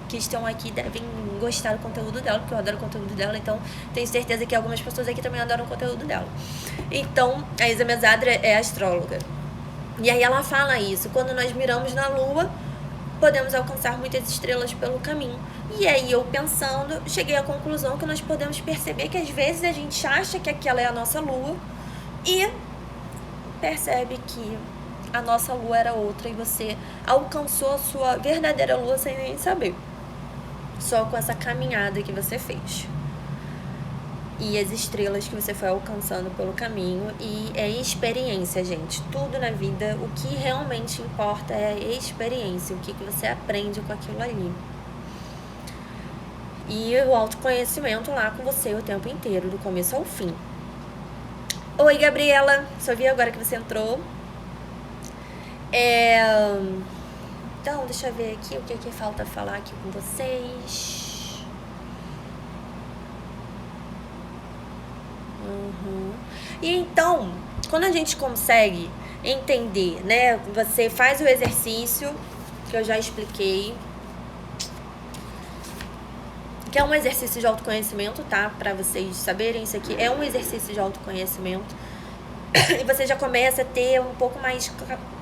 que estão aqui devem gostar do conteúdo dela, porque eu adoro o conteúdo dela, então tenho certeza que algumas pessoas aqui também adoram o conteúdo dela. Então, a Isa Mesadra é astróloga. E aí ela fala isso: quando nós miramos na lua, podemos alcançar muitas estrelas pelo caminho. E aí eu pensando, cheguei à conclusão que nós podemos perceber que às vezes a gente acha que aquela é a nossa lua e percebe que a nossa lua era outra e você alcançou a sua verdadeira lua sem nem saber. Só com essa caminhada que você fez. E as estrelas que você foi alcançando pelo caminho. E é experiência, gente. Tudo na vida, o que realmente importa é a experiência. O que você aprende com aquilo ali. E o autoconhecimento lá com você o tempo inteiro, do começo ao fim. Oi, Gabriela. Só vi agora que você entrou. Então, deixa eu ver aqui o que falta falar aqui com vocês. E então, quando a gente consegue entender, né? Você faz o exercício que eu já expliquei, que é um exercício de autoconhecimento, tá? Pra vocês saberem, isso aqui é um exercício de autoconhecimento. E você já começa a ter um pouco mais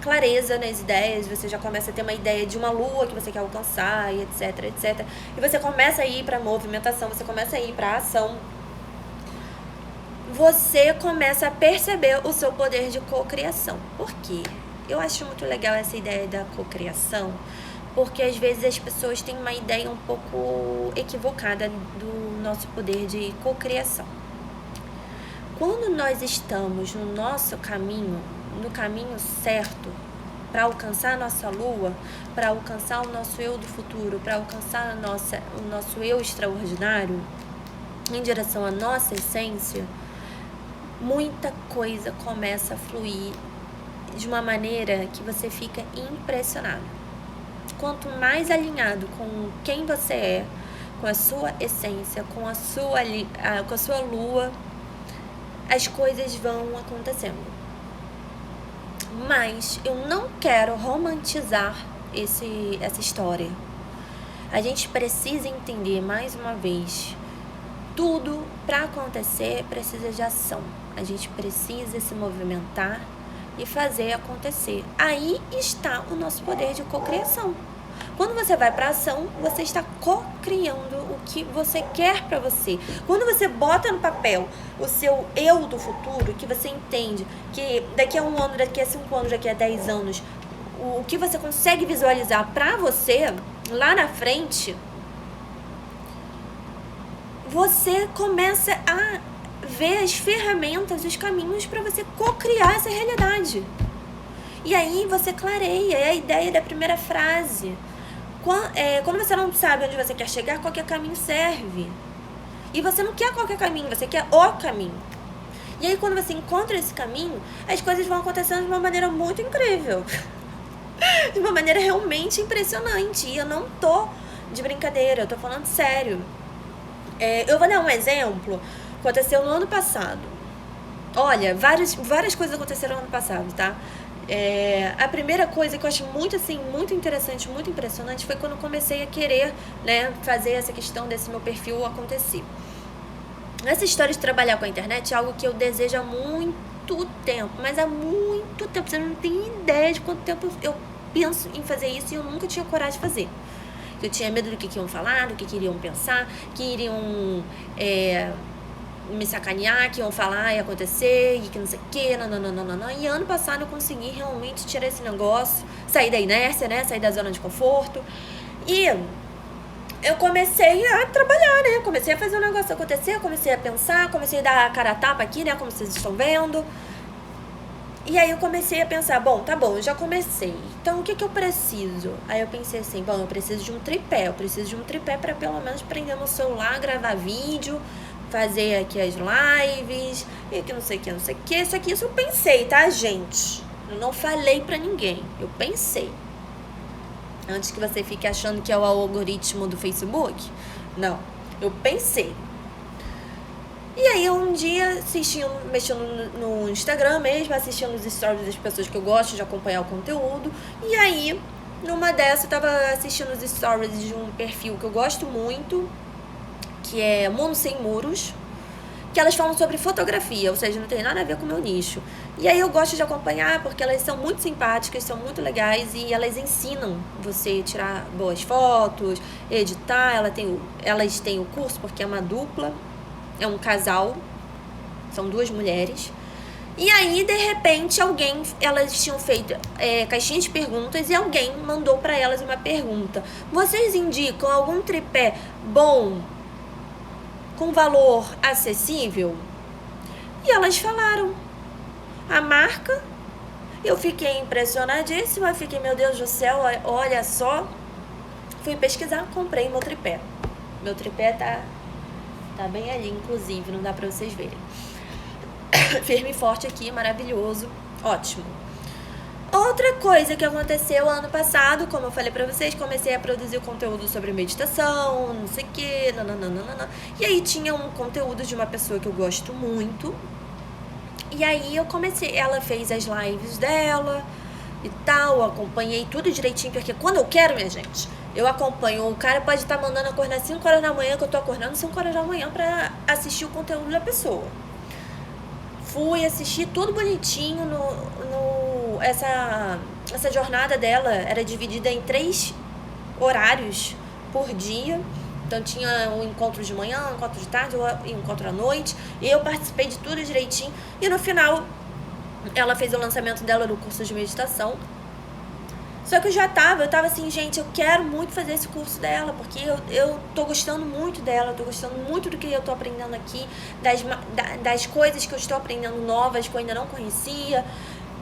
clareza nas ideias, você já começa a ter uma ideia de uma lua que você quer alcançar, e etc, etc. E você começa a ir pra movimentação, você começa a ir pra ação. Você começa a perceber o seu poder de cocriação. Por quê? Eu acho muito legal essa ideia da cocriação, porque às vezes as pessoas têm uma ideia um pouco equivocada do nosso poder de cocriação. Quando nós estamos no nosso caminho, no caminho certo, para alcançar a nossa lua, para alcançar o nosso eu do futuro, para alcançar o nosso eu extraordinário, em direção à nossa essência, muita coisa começa a fluir de uma maneira que você fica impressionado. Quanto mais alinhado com quem você é, com a sua essência, com a sua lua, as coisas vão acontecendo. Mas eu não quero romantizar essa história. A gente precisa entender, mais uma vez, tudo para acontecer precisa de ação. A gente precisa se movimentar e fazer acontecer. Aí está o nosso poder de cocriação. Quando você vai para ação, você está co-criando o que você quer para você. Quando você bota no papel o seu eu do futuro, que você entende que daqui a 1 ano, daqui a 5 anos, daqui a 10 anos, o que você consegue visualizar para você, lá na frente, você começa a ver as ferramentas, os caminhos para você co-criar essa realidade. E aí você clareia, é a ideia da primeira frase. Quando você não sabe onde você quer chegar, qualquer caminho serve. E você não quer qualquer caminho, você quer o caminho. E aí quando você encontra esse caminho, as coisas vão acontecendo de uma maneira muito incrível. De uma maneira realmente impressionante. E eu não tô de brincadeira, eu tô falando sério. Eu vou dar um exemplo. Aconteceu no ano passado. Olha, várias coisas aconteceram no ano passado, tá? A primeira coisa que eu acho muito interessante, muito impressionante, foi quando eu comecei a querer, né, fazer essa questão desse meu perfil acontecer. Essa história de trabalhar com a internet é algo que eu desejo há muito tempo, mas há muito tempo. Você não tem ideia de quanto tempo eu penso em fazer isso e eu nunca tinha coragem de fazer. Eu tinha medo do que iam falar, do que iriam pensar, que iriam me sacanear, que iam falar, ia acontecer, e que não sei o que, não. E ano passado eu consegui realmente tirar esse negócio, sair da inércia, né? Sair da zona de conforto. E eu comecei a trabalhar, né? Comecei a fazer o negócio acontecer, comecei a pensar, comecei a dar a cara a tapa aqui, né? Como vocês estão vendo. E aí eu comecei a pensar, bom, tá bom, eu já comecei. Então o que eu preciso? Aí eu pensei assim, bom, eu preciso de um tripé. Eu preciso de um tripé para pelo menos prender no celular, gravar vídeo, fazer aqui as lives, e que não sei o que, não sei o que. Isso eu pensei, tá, gente? Eu não falei pra ninguém. Eu pensei. Antes que você fique achando que é o algoritmo do Facebook. Não, eu pensei. E aí um dia mexendo no Instagram mesmo, assistindo os stories das pessoas que eu gosto de acompanhar o conteúdo. E aí, numa dessas, eu tava assistindo os stories de um perfil que eu gosto muito, que é Mundo Sem Muros, que elas falam sobre fotografia, ou seja, não tem nada a ver com o meu nicho. E aí eu gosto de acompanhar porque elas são muito simpáticas, são muito legais e elas ensinam você a tirar boas fotos, editar. Elas têm o curso porque é uma dupla, é um casal, são duas mulheres. E aí, de repente, elas tinham feito caixinha de perguntas e alguém mandou para elas uma pergunta. Vocês indicam algum tripé bom, com valor acessível? E elas falaram a marca. Eu fiquei impressionadíssima, fiquei, meu Deus do céu, olha só. Fui pesquisar, comprei meu tripé. Meu tripé tá bem ali, inclusive, não dá pra vocês verem. Firme e forte aqui, maravilhoso, ótimo. Outra coisa que aconteceu ano passado, como eu falei pra vocês, comecei a produzir conteúdo sobre meditação, não sei o que, nananana. E aí tinha um conteúdo de uma pessoa que eu gosto muito. E aí eu comecei, ela fez as lives dela e tal, eu acompanhei tudo direitinho, porque quando eu quero, minha gente, eu acompanho. O cara pode estar mandando acordar 5 horas da manhã, que eu tô acordando 5 horas da manhã pra assistir o conteúdo da pessoa. Fui assistir tudo bonitinho essa jornada dela era dividida em 3 horários por dia. Então tinha um encontro de manhã, um encontro de tarde e um encontro à noite. E eu participei de tudo direitinho. E no final, ela fez o lançamento dela no curso de meditação. Só que eu tava assim, gente, eu quero muito fazer esse curso dela, porque eu tô gostando muito dela, tô gostando muito do que eu tô aprendendo aqui, das coisas que eu estou aprendendo novas, que eu ainda não conhecia,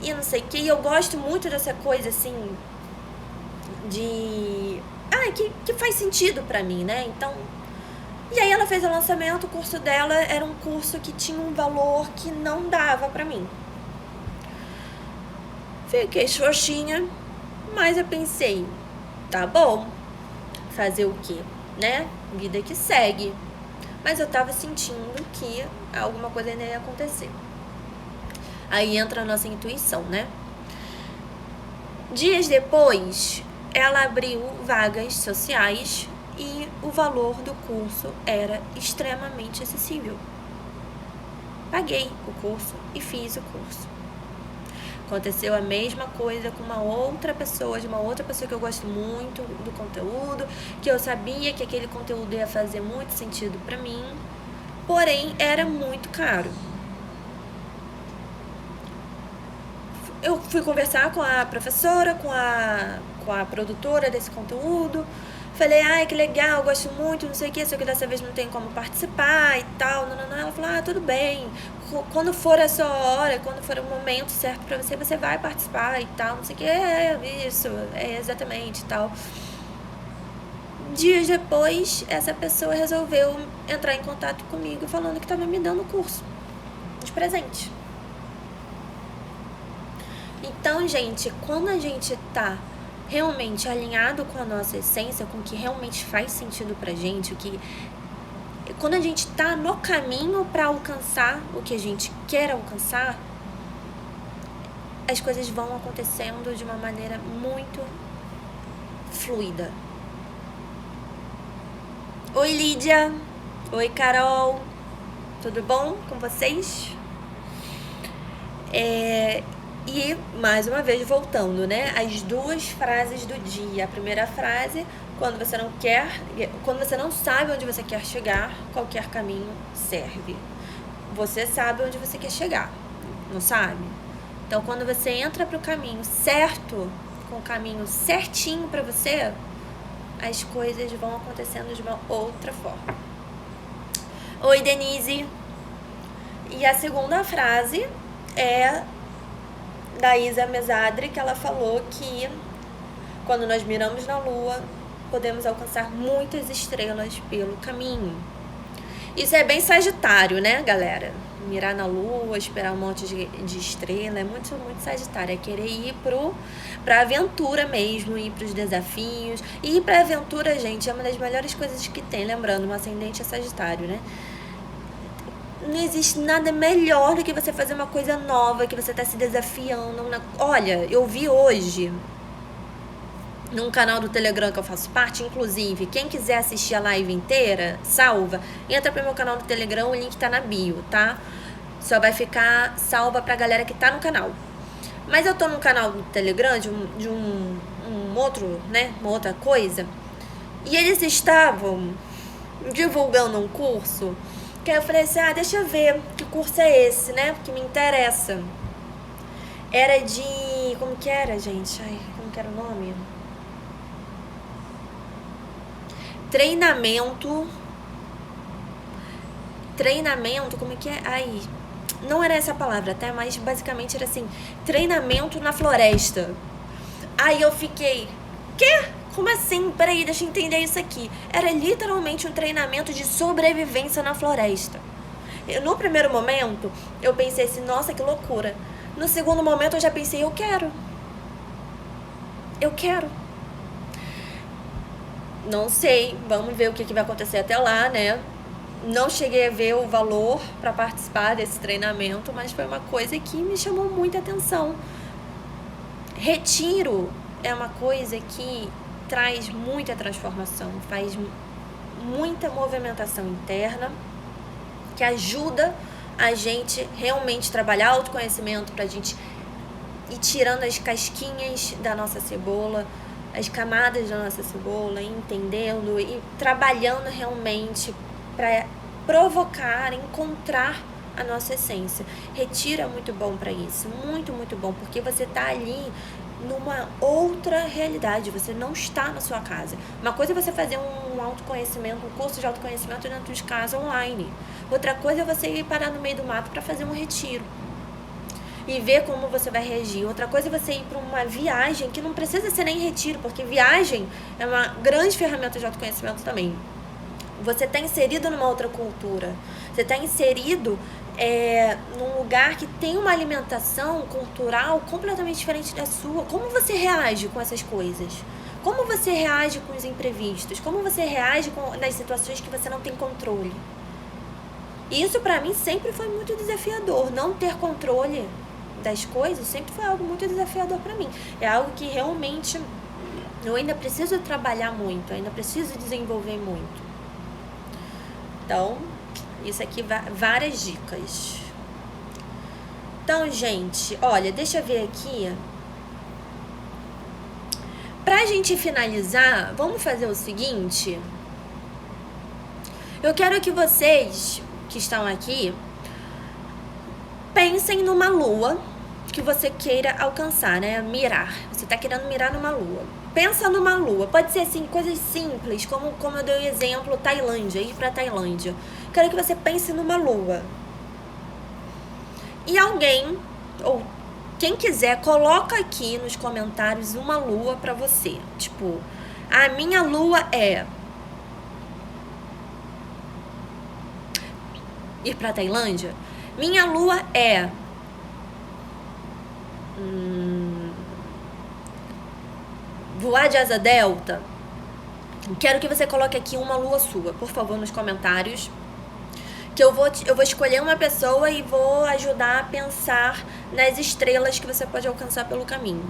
e não sei o que. E eu gosto muito dessa coisa, assim, que faz sentido pra mim, né? Então, e aí ela fez o lançamento, o curso dela era um curso que tinha um valor que não dava pra mim. Fiquei xoxinha. Mas eu pensei, tá bom, fazer o quê, né? Vida que segue. Mas eu tava sentindo que alguma coisa ainda ia acontecer. Aí entra a nossa intuição, né? Dias depois, ela abriu vagas sociais e o valor do curso era extremamente acessível. Paguei o curso e fiz o curso. Aconteceu a mesma coisa com uma outra pessoa que eu gosto muito do conteúdo, que eu sabia que aquele conteúdo ia fazer muito sentido pra mim, porém era muito caro. Eu fui conversar com a professora, com a produtora desse conteúdo, falei, ai, que legal, eu gosto muito, não sei o que, só que dessa vez não tem como participar e tal, não. Ela falou, tudo bem, quando for a sua hora, quando for o momento certo pra você, você vai participar e tal, não sei o que, isso, exatamente e tal. Dias depois, essa pessoa resolveu entrar em contato comigo falando que estava me dando o curso de presente. Então, gente, quando a gente tá realmente alinhado com a nossa essência, com o que realmente faz sentido pra gente, quando a gente tá no caminho para alcançar o que a gente quer alcançar, as coisas vão acontecendo de uma maneira muito fluida. Oi, Lídia. Oi, Carol. Tudo bom com vocês? E, mais uma vez, voltando, né? As 2 frases do dia. A primeira frase, quando você não sabe onde você quer chegar, qualquer caminho serve. você sabe onde você quer chegar, não sabe? Então, quando você entra pro caminho certo, com o caminho certinho pra você, as coisas vão acontecendo de uma outra forma. Oi, Denise. E a segunda frase é da Isa Mesadri, que ela falou que quando nós miramos na lua, podemos alcançar muitas estrelas pelo caminho. Isso é bem sagitário, né, galera? Mirar na lua, esperar um monte de estrela, é muito, muito sagitário. É querer ir pra aventura mesmo, ir pros desafios. E ir pra aventura, gente, é uma das melhores coisas que tem. Lembrando, um ascendente é sagitário, né? Não existe nada melhor do que você fazer uma coisa nova, que você tá se desafiando. Olha, eu vi hoje num canal do Telegram que eu faço parte, inclusive, quem quiser assistir a live inteira, salva, entra pro meu canal do Telegram, o link tá na bio, tá? Só vai ficar salva pra galera que tá no canal. Mas eu tô no canal do Telegram de um outro, né, uma outra coisa, e eles estavam divulgando um curso, que aí eu falei assim, deixa eu ver que curso é esse, né, porque me interessa. Era de, como que era, gente? Como que era o nome? Treinamento, como é que é? Não era essa palavra, até, mas basicamente era assim, treinamento na floresta. Aí eu fiquei, quê? Como assim? Peraí, deixa eu entender isso aqui. Era literalmente um treinamento de sobrevivência na floresta. No primeiro momento, eu pensei assim, nossa, que loucura. No segundo momento, eu já pensei, eu quero. Não sei, vamos ver o que vai acontecer até lá, né? Não cheguei a ver o valor para participar desse treinamento, mas foi uma coisa que me chamou muita atenção. Retiro é uma coisa que traz muita transformação, faz muita movimentação interna, que ajuda a gente realmente trabalhar autoconhecimento, pra gente ir tirando as casquinhas da nossa cebola, as camadas da nossa cebola, entendendo e trabalhando realmente para provocar, encontrar a nossa essência. Retiro é muito bom para isso, muito, muito bom, porque você tá ali numa outra realidade, você não está na sua casa. Uma coisa é você fazer um autoconhecimento, um curso de autoconhecimento dentro de casa online. Outra coisa é você ir parar no meio do mato para fazer um retiro e ver como você vai reagir. Outra coisa é você ir para uma viagem, que não precisa ser nem retiro, porque viagem é uma grande ferramenta de autoconhecimento também. Você está inserido numa outra cultura, você está inserido num lugar que tem uma alimentação cultural completamente diferente da sua. Como você reage com essas coisas? Como você reage com os imprevistos? Como você reage nas situações que você não tem controle? Isso para mim sempre foi muito desafiador. Não ter controle das coisas sempre foi algo muito desafiador para mim. É algo que realmente eu ainda preciso trabalhar muito, ainda preciso desenvolver muito. Então, isso aqui, várias dicas. Então, gente, olha, deixa eu ver aqui. Pra gente finalizar, vamos fazer o seguinte. Eu quero que vocês que estão aqui pensem numa lua que você queira alcançar, né? Mirar. Você tá querendo mirar numa lua. Pensa numa lua. Pode ser assim, coisas simples, como eu dei o exemplo, Tailândia, ir pra Tailândia. Quero que você pense numa lua. E alguém, ou quem quiser, coloca aqui nos comentários uma lua pra você. Tipo, a minha lua é ir pra Tailândia. Minha lua é voar de asa delta. Quero que você coloque aqui uma lua sua, por favor, nos comentários. Que eu vou escolher uma pessoa e vou ajudar a pensar nas estrelas que você pode alcançar pelo caminho,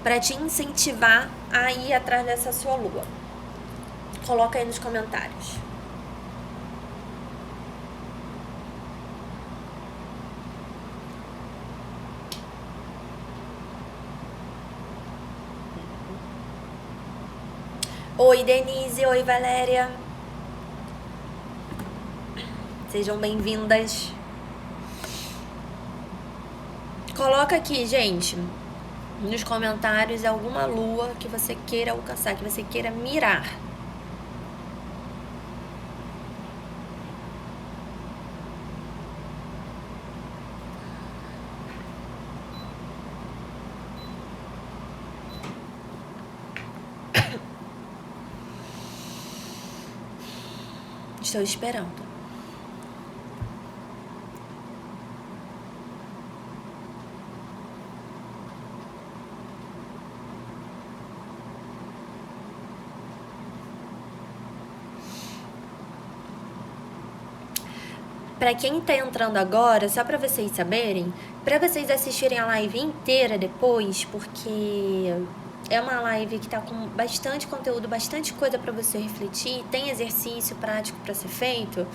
para te incentivar a ir atrás dessa sua lua. Coloca aí nos comentários. Oi, Denise. Oi, Valéria. Sejam bem-vindas. Coloca aqui, gente, nos comentários alguma lua que você queira alcançar, que você queira mirar. Estou esperando. Para quem tá entrando agora, só para vocês saberem, para vocês assistirem a live inteira depois, porque é uma live que tá com bastante conteúdo, bastante coisa para você refletir, tem exercício prático para ser feito.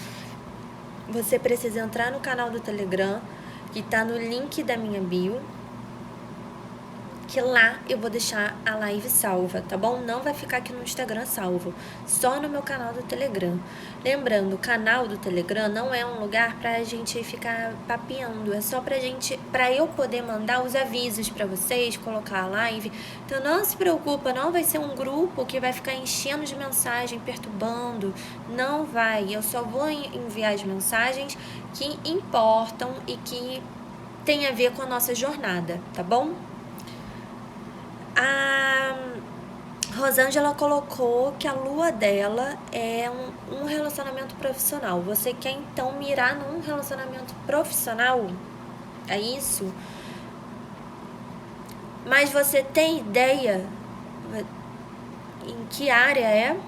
Você precisa entrar no canal do Telegram, que tá no link da minha bio, que lá eu vou deixar a live salva, tá bom? Não vai ficar aqui no Instagram salvo, só no meu canal do Telegram. Lembrando, o canal do Telegram não é um lugar pra gente ficar papeando, é só pra eu poder mandar os avisos pra vocês, colocar a live. Então não se preocupa, não vai ser um grupo que vai ficar enchendo de mensagem, perturbando, não vai. Eu só vou enviar as mensagens que importam e que tem a ver com a nossa jornada, tá bom? A Rosângela colocou que a lua dela é um relacionamento profissional. Você quer então mirar num relacionamento profissional? É isso? Mas você tem ideia em que área é?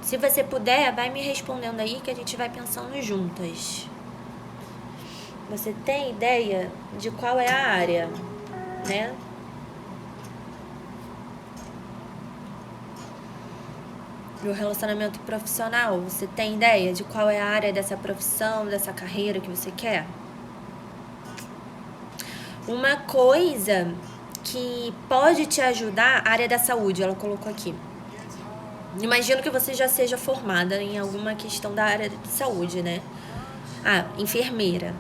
Se você puder, vai me respondendo aí que a gente vai pensando juntas. Você tem ideia de qual é a área, né? Do relacionamento profissional, você tem ideia de qual é a área dessa profissão, dessa carreira que você quer? Uma coisa que pode te ajudar, a área da saúde, ela colocou aqui. Imagino que você já seja formada em alguma questão da área de saúde, né? Ah, enfermeira.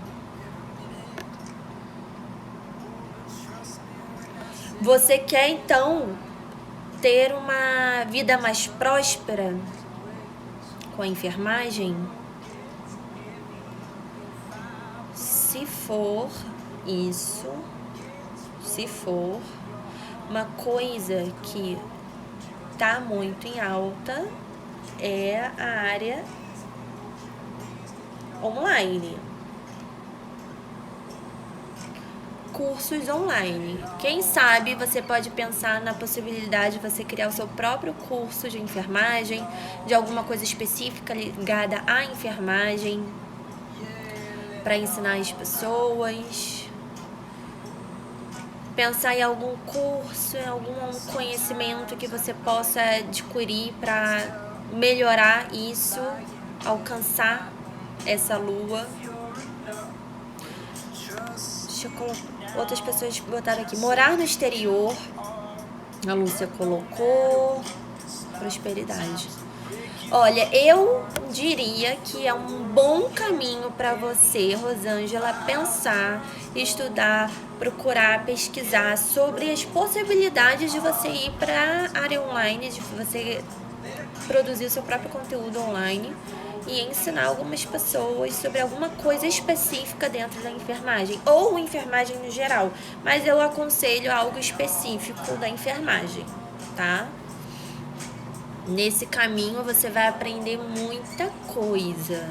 Você quer, então, ter uma vida mais próspera com a enfermagem? Se for isso, se for uma coisa que tá muito em alta, é a área online. Cursos online. Quem sabe você pode pensar na possibilidade de você criar o seu próprio curso de enfermagem, de alguma coisa específica ligada à enfermagem, para ensinar as pessoas. Pensar em algum curso, em algum conhecimento que você possa adquirir para melhorar isso, alcançar essa lua. Deixa eu colocar. Outras pessoas botaram aqui, morar no exterior. A Lúcia colocou. Prosperidade. Olha, eu diria que é um bom caminho para você, Rosângela, pensar, estudar, procurar, pesquisar sobre as possibilidades de você ir para a área online, de você produzir o seu próprio conteúdo online e ensinar algumas pessoas sobre alguma coisa específica dentro da enfermagem, ou enfermagem no geral, mas eu aconselho algo específico da enfermagem, tá? Nesse caminho você vai aprender muita coisa.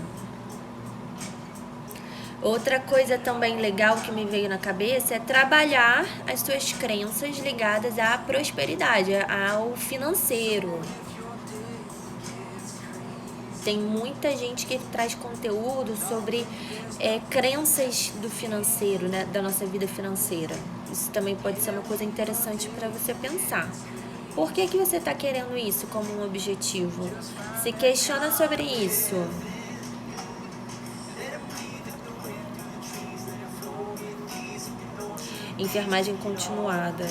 Outra coisa também legal que me veio na cabeça é trabalhar as suas crenças ligadas à prosperidade, ao financeiro. Tem muita gente que traz conteúdo sobre crenças do financeiro, né, da nossa vida financeira. Isso também pode ser uma coisa interessante para você pensar. Por que você está querendo isso como um objetivo? Se questiona sobre isso. Enfermagem continuada.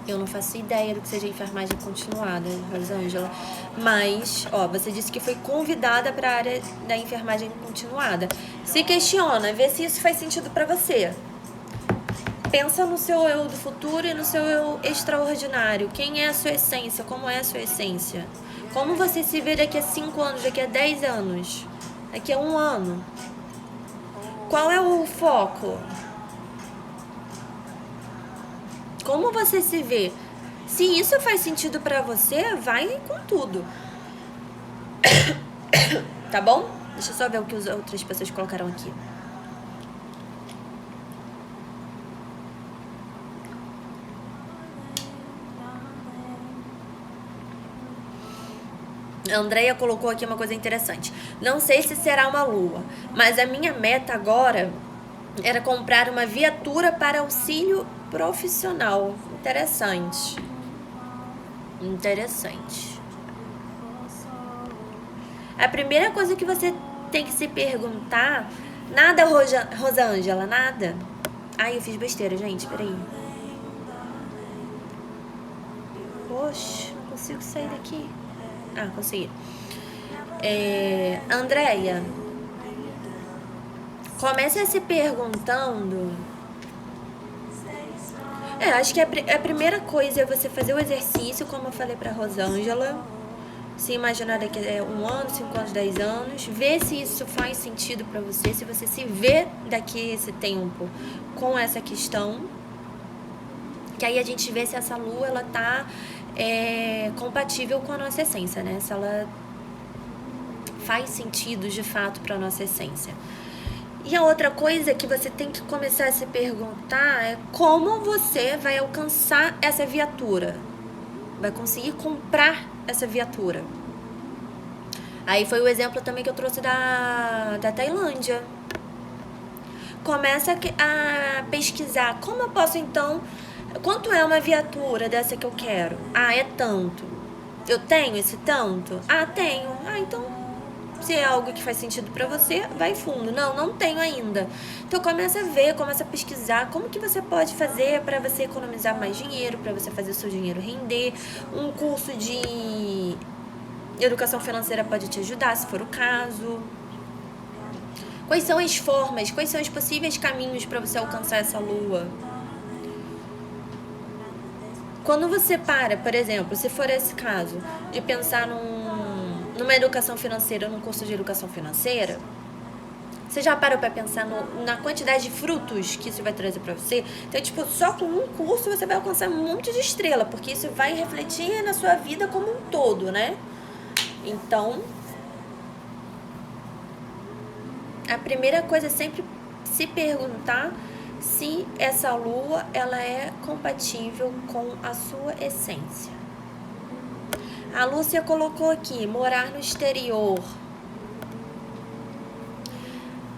Eu não faço ideia do que seja enfermagem continuada, Rosângela. Mas, ó, você disse que foi convidada para a área da enfermagem continuada. Se questiona, vê se isso faz sentido para você. Pensa no seu eu do futuro e no seu eu extraordinário. Quem é a sua essência? Como é a sua essência? Como você se vê daqui a 5 anos, daqui a 10 anos, daqui a 1 ano? Qual é o foco? Como você se vê? Se isso faz sentido pra você, vai com tudo. Tá bom? Deixa eu só ver o que as outras pessoas colocaram aqui. A Andrea colocou aqui uma coisa interessante. Não sei se será uma lua, mas a minha meta agora era comprar uma viatura para auxílio profissional. Interessante. Interessante. A primeira coisa que você tem que se perguntar... Nada, Rosângela, nada. Ai, eu fiz besteira, gente, peraí. Poxa, não consigo sair daqui. Ah, consegui. Andréia, comece se perguntando... acho que a primeira coisa é você fazer o exercício, como eu falei pra Rosângela. Se imaginar daqui a 1 ano, 5 anos, 10 anos. Ver se isso faz sentido pra você. Se você se vê daqui a esse tempo com essa questão. Que aí a gente vê se essa lua, ela tá compatível com a nossa essência, né? Se ela faz sentido, de fato, pra nossa essência. E a outra coisa que você tem que começar a se perguntar é como você vai alcançar essa viatura. Vai conseguir comprar essa viatura. Aí foi o exemplo também que eu trouxe da Tailândia. Começa a pesquisar. Como eu posso, então... Quanto é uma viatura dessa que eu quero? Ah, é tanto. Eu tenho esse tanto? Ah, tenho. Ah, então... Se é algo que faz sentido pra você, vai fundo. Não tenho ainda. Então começa a ver, começa a pesquisar como que você pode fazer para você economizar mais dinheiro, para você fazer o seu dinheiro render. Um curso de educação financeira pode te ajudar, se for o caso. Quais são as formas, quais são os possíveis caminhos para você alcançar essa lua? Quando você para, por exemplo, se for esse caso, de pensar numa educação financeira, num curso de educação financeira, você já parou pra pensar na quantidade de frutos que isso vai trazer pra você? Então, tipo, só com um curso você vai alcançar um monte de estrela, porque isso vai refletir na sua vida como um todo, né? Então, a primeira coisa é sempre se perguntar se essa lua, ela é compatível com a sua essência. A Lúcia colocou aqui, morar no exterior.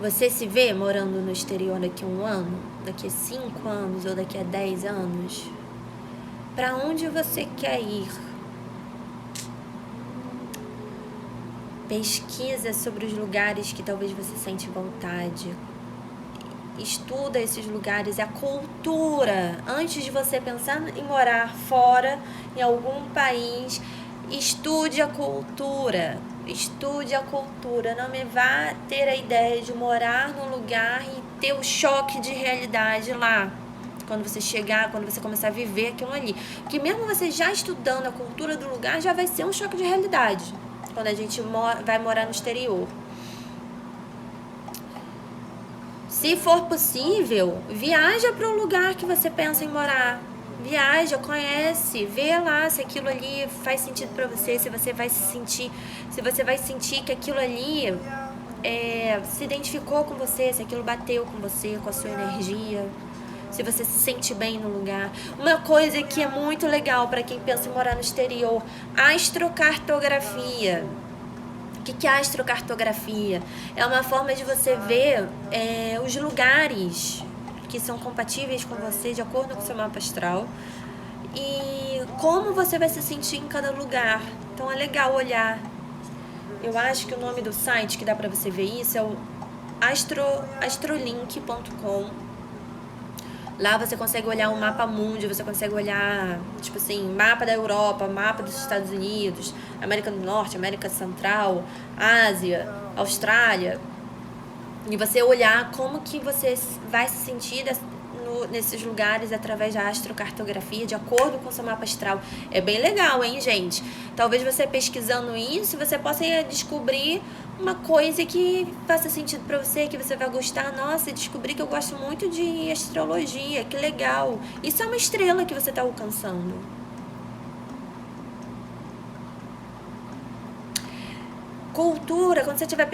Você se vê morando no exterior daqui a 1 ano? Daqui a 5 anos ou daqui a 10 anos? Para onde você quer ir? Pesquisa sobre os lugares que talvez você sente vontade. Estuda esses lugares, a cultura. Antes de você pensar em morar fora, em algum país, estude a cultura. Estude a cultura. Não me vá ter a ideia de morar num lugar e ter o choque de realidade lá. Quando você chegar, quando você começar a viver aquilo ali. Porque mesmo você já estudando a cultura do lugar, já vai ser um choque de realidade. Quando a gente vai morar no exterior. Se for possível, viaja para o lugar que você pensa em morar. Viaja, conhece, vê lá se aquilo ali faz sentido para você, se você vai sentir que aquilo ali se identificou com você, se aquilo bateu com você, com a sua energia, se você se sente bem no lugar. Uma coisa que é muito legal para quem pensa em morar no exterior, astrocartografia. O que é astrocartografia? É uma forma de você ver os lugares que são compatíveis com você, de acordo com o seu mapa astral, e como você vai se sentir em cada lugar. Então é legal olhar. Eu acho que o nome do site que dá pra você ver isso é o astrolink.com. Lá você consegue olhar um mapa mundi, você consegue olhar, tipo assim, mapa da Europa, mapa dos Estados Unidos, América do Norte, América Central, Ásia, Austrália. E você olhar como que você vai se sentir nesses lugares através da astrocartografia, de acordo com o seu mapa astral. É bem legal, hein, gente? Talvez você pesquisando isso, você possa descobrir uma coisa que faça sentido pra você, que você vai gostar. Nossa, descobri que eu gosto muito de astrologia, que legal. Isso é uma estrela que você tá alcançando. Cultura, quando você estiver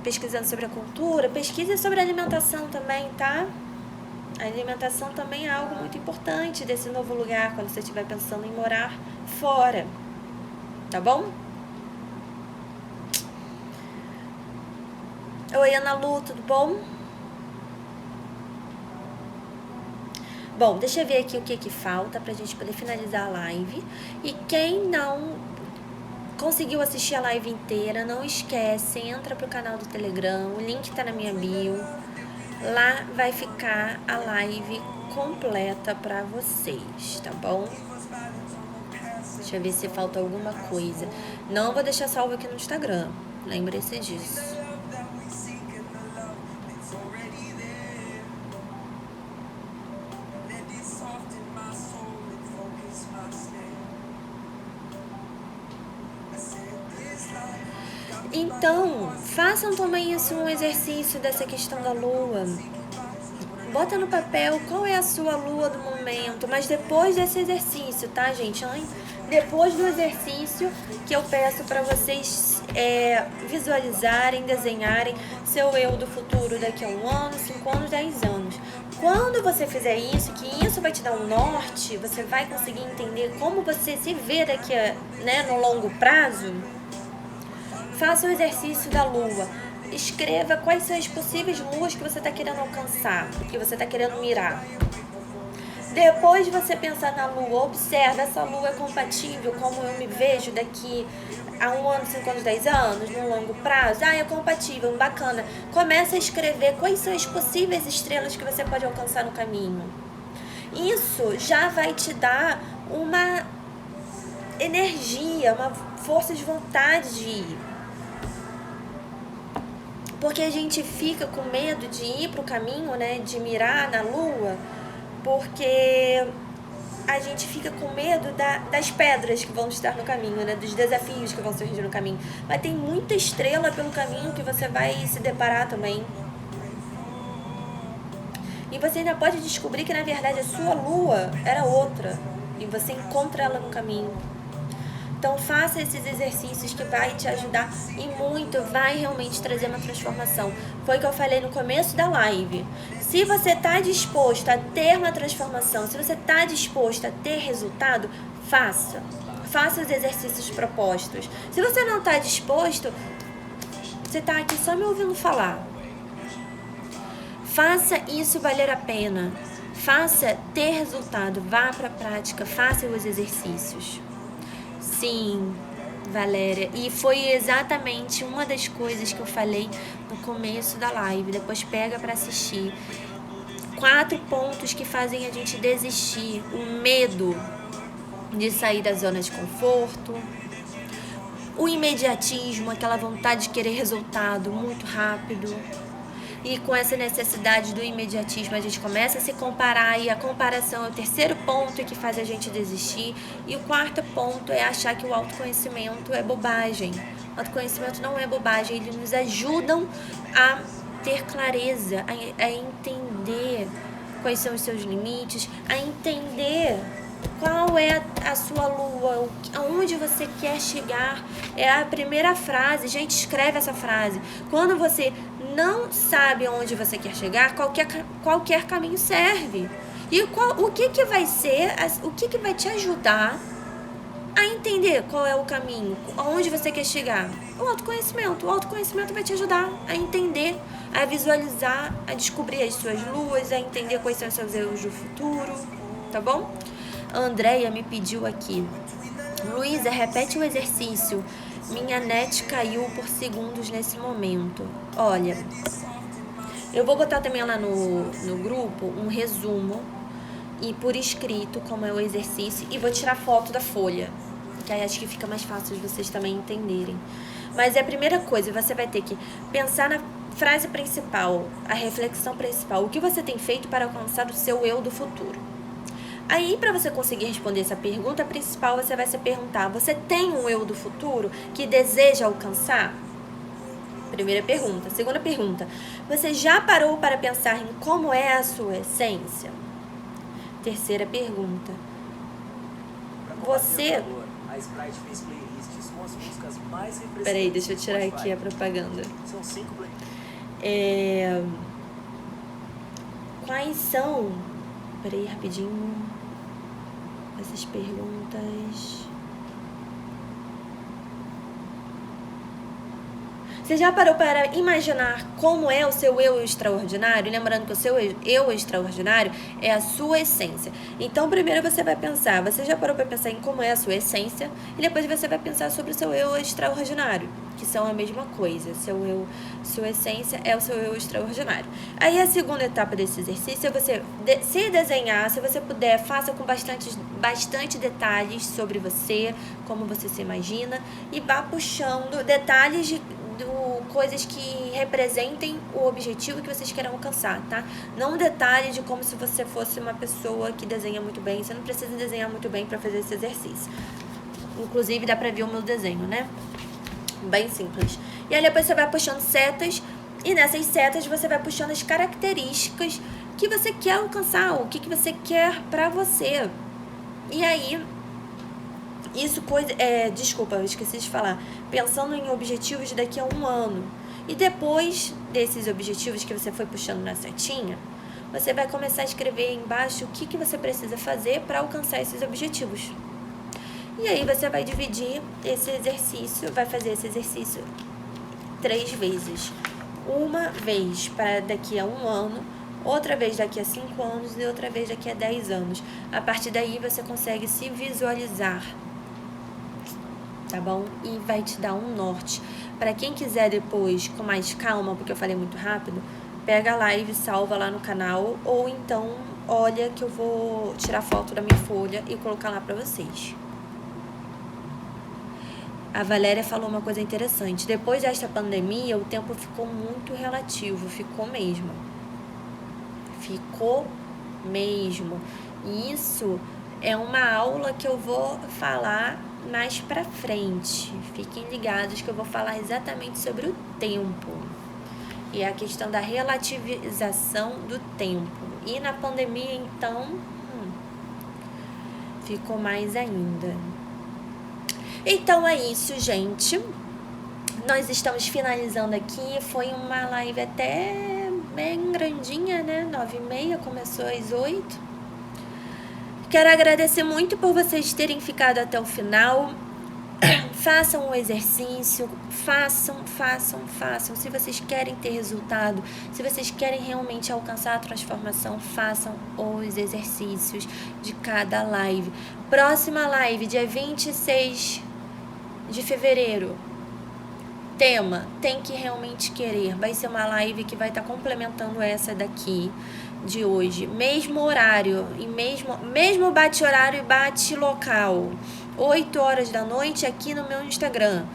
pesquisando sobre a cultura, pesquise sobre a alimentação também, tá? A alimentação também é algo muito importante desse novo lugar, quando você estiver pensando em morar fora, tá bom? Oi, Ana Lu, tudo bom? Bom, deixa eu ver aqui o que falta pra gente poder finalizar a live. E quem não conseguiu assistir a live inteira, não esquece, entra pro canal do Telegram, o link tá na minha bio. Lá vai ficar a live completa pra vocês, tá bom? Deixa eu ver se falta alguma coisa. Não vou deixar salvo aqui no Instagram, lembre-se disso. Então, façam também isso, um exercício dessa questão da lua. Bota no papel qual é a sua lua do momento, mas depois desse exercício, tá, gente? Depois do exercício que eu peço para vocês visualizarem, desenharem seu eu do futuro daqui a 1 ano, 5 anos, 10 anos. Quando você fizer isso, que isso vai te dar um norte, você vai conseguir entender como você se vê daqui a, no longo prazo. Faça o exercício da lua. Escreva quais são as possíveis luas que você está querendo alcançar, que você está querendo mirar. Depois de você pensar na lua, observa, essa lua é compatível como eu me vejo daqui a 1 ano, 5 anos, 10 anos, no longo prazo? É compatível, bacana. Começa a escrever quais são as possíveis estrelas que você pode alcançar no caminho. Isso já vai te dar uma energia, uma força de vontade de ir. Porque a gente fica com medo de ir pro caminho, de mirar na lua, porque a gente fica com medo das pedras que vão estar no caminho, dos desafios que vão surgir no caminho. Mas tem muita estrela pelo caminho que você vai se deparar também. E você ainda pode descobrir que, na verdade, a sua lua era outra. E você encontra ela no caminho. Então, faça esses exercícios que vai te ajudar e muito, vai realmente trazer uma transformação. Foi o que eu falei no começo da live. Se você está disposto a ter uma transformação, se você está disposto a ter resultado, faça. Faça os exercícios propostos. Se você não está disposto, você está aqui só me ouvindo falar. Faça isso valer a pena. Faça ter resultado. Vá para a prática. Faça os exercícios. Sim, Valéria. E foi exatamente uma das coisas que eu falei no começo da live. Depois pega para assistir. 4 pontos que fazem a gente desistir. O medo de sair da zona de conforto. O imediatismo, aquela vontade de querer resultado muito rápido. E com essa necessidade do imediatismo, a gente começa a se comparar, e a comparação é o 3º ponto que faz a gente desistir. E o 4º ponto é achar que o autoconhecimento é bobagem. O autoconhecimento não é bobagem, eles nos ajudam a ter clareza, a entender quais são os seus limites, a entender qual é a sua lua, aonde você quer chegar. É a primeira frase, gente, escreve essa frase. Quando você não sabe onde você quer chegar, qualquer caminho serve. E o que vai ser, o que vai te ajudar a entender qual é o caminho, aonde você quer chegar? O autoconhecimento. O autoconhecimento vai te ajudar a entender, a visualizar, a descobrir as suas luas, a entender quais são os seus erros do futuro, tá bom? A Andréia me pediu aqui. Luísa, repete o exercício. Minha net caiu por segundos nesse momento. Olha, eu vou botar também lá no grupo um resumo e por escrito como é o exercício, e vou tirar foto da folha, que aí acho que fica mais fácil de vocês também entenderem. Mas é a primeira coisa, você vai ter que pensar na frase principal, a reflexão principal, o que você tem feito para alcançar o seu eu do futuro. Aí, para você conseguir responder essa pergunta principal, você vai se perguntar, você tem um eu do futuro que deseja alcançar? Primeira pergunta. Segunda pergunta, você já parou para pensar em como é a sua essência? Terceira pergunta, você... A Sprite fez playlists com as músicas mais representantes. Peraí, deixa eu tirar aqui a propaganda. São 5 playlists. Quais são... Peraí, rapidinho. Essas perguntas... Você já parou para imaginar como é o seu eu extraordinário? Lembrando que o seu eu extraordinário é a sua essência. Então, primeiro você vai pensar, você já parou para pensar em como é a sua essência? E depois você vai pensar sobre o seu eu extraordinário, que são a mesma coisa. Sua essência é o seu eu extraordinário. Aí a segunda etapa desse exercício é você se desenhar, se você puder, faça com bastante detalhes sobre você, como você se imagina, e vá puxando detalhes coisas que representem o objetivo que vocês querem alcançar, tá? Não detalhe de como se você fosse uma pessoa que desenha muito bem. Você não precisa desenhar muito bem para fazer esse exercício. Inclusive, dá pra ver o meu desenho, né? Bem simples. E aí depois você vai puxando setas, e nessas setas você vai puxando as características que você quer alcançar, o que você quer pra você. E aí... desculpa, eu esqueci de falar. Pensando em objetivos de daqui a 1 ano. E depois desses objetivos que você foi puxando na setinha, você vai começar a escrever embaixo o que você precisa fazer para alcançar esses objetivos. E aí você vai dividir esse exercício, vai fazer esse exercício 3 vezes. Uma vez para daqui a 1 ano, outra vez daqui a 5 anos e outra vez daqui a 10 anos. A partir daí você consegue se visualizar, tá bom? E vai te dar um norte. Para quem quiser depois, com mais calma, porque eu falei muito rápido, pega a live, salva lá no canal, ou então olha que eu vou tirar foto da minha folha e colocar lá para vocês. A Valéria falou uma coisa interessante. Depois desta pandemia, o tempo ficou muito relativo, ficou mesmo. Ficou mesmo. E isso é uma aula que eu vou falar mais pra frente. Fiquem ligados que eu vou falar exatamente sobre o tempo. E a questão da relativização do tempo. E na pandemia, então, ficou mais ainda. Então é isso, gente. Nós estamos finalizando aqui. Foi uma live até bem grandinha, né? 9h30, começou às 8h. Quero agradecer muito por vocês terem ficado até o final. Façam o exercício, façam. Se vocês querem ter resultado, se vocês querem realmente alcançar a transformação, façam os exercícios de cada live. Próxima live, dia 26 de fevereiro. Tema, tem que realmente querer. Vai ser uma live que vai estar complementando essa daqui de hoje. Mesmo horário, e mesmo bate horário e bate local. 8h da noite aqui no meu Instagram.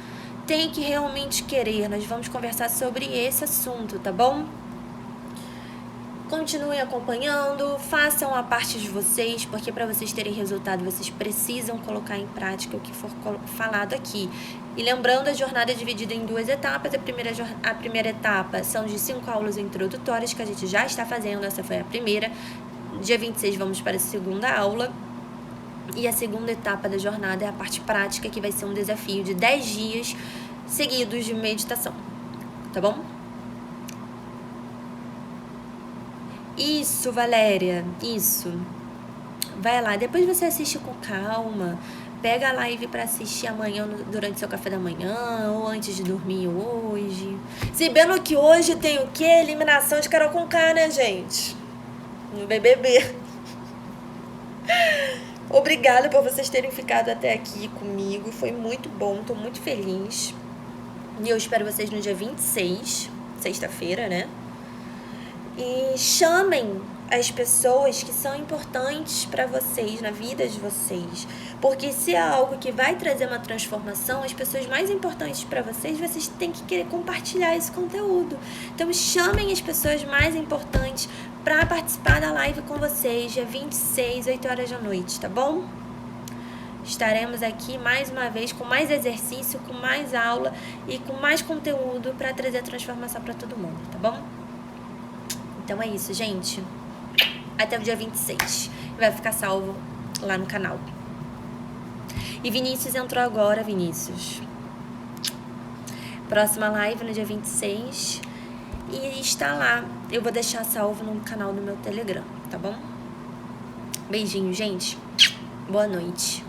Tem que realmente querer. Nós vamos conversar sobre esse assunto, tá bom? Continuem acompanhando, façam a parte de vocês, porque para vocês terem resultado, vocês precisam colocar em prática o que for falado aqui. E lembrando, a jornada é dividida em 2 etapas. A primeira etapa são de 5 aulas introdutórias, que a gente já está fazendo, essa foi a primeira. Dia 26 vamos para a segunda aula. E a segunda etapa da jornada é a parte prática, que vai ser um desafio de 10 dias seguidos de meditação, tá bom? Isso, Valéria, isso. Vai lá, depois você assiste com calma. Pega a live pra assistir amanhã durante seu café da manhã ou antes de dormir hoje. Se bem que hoje tem o quê? Eliminação de Carol Conká, né, gente? No BBB. Obrigada por vocês terem ficado até aqui comigo. Foi muito bom, tô muito feliz. E eu espero vocês no dia 26, sexta-feira, né? E chamem as pessoas que são importantes para vocês, na vida de vocês. Porque se é algo que vai trazer uma transformação, as pessoas mais importantes para vocês têm que querer compartilhar esse conteúdo. Então chamem as pessoas mais importantes para participar da live com vocês, dia 26, 8 horas da noite, tá bom? Estaremos aqui mais uma vez com mais exercício, com mais aula e com mais conteúdo para trazer transformação para todo mundo, tá bom? Então é isso, gente. Até o dia 26. Vai ficar salvo lá no canal. E Vinícius entrou agora, Vinícius. Próxima live no dia 26. E está lá. Eu vou deixar salvo no canal do meu Telegram, tá bom? Beijinho, gente. Boa noite.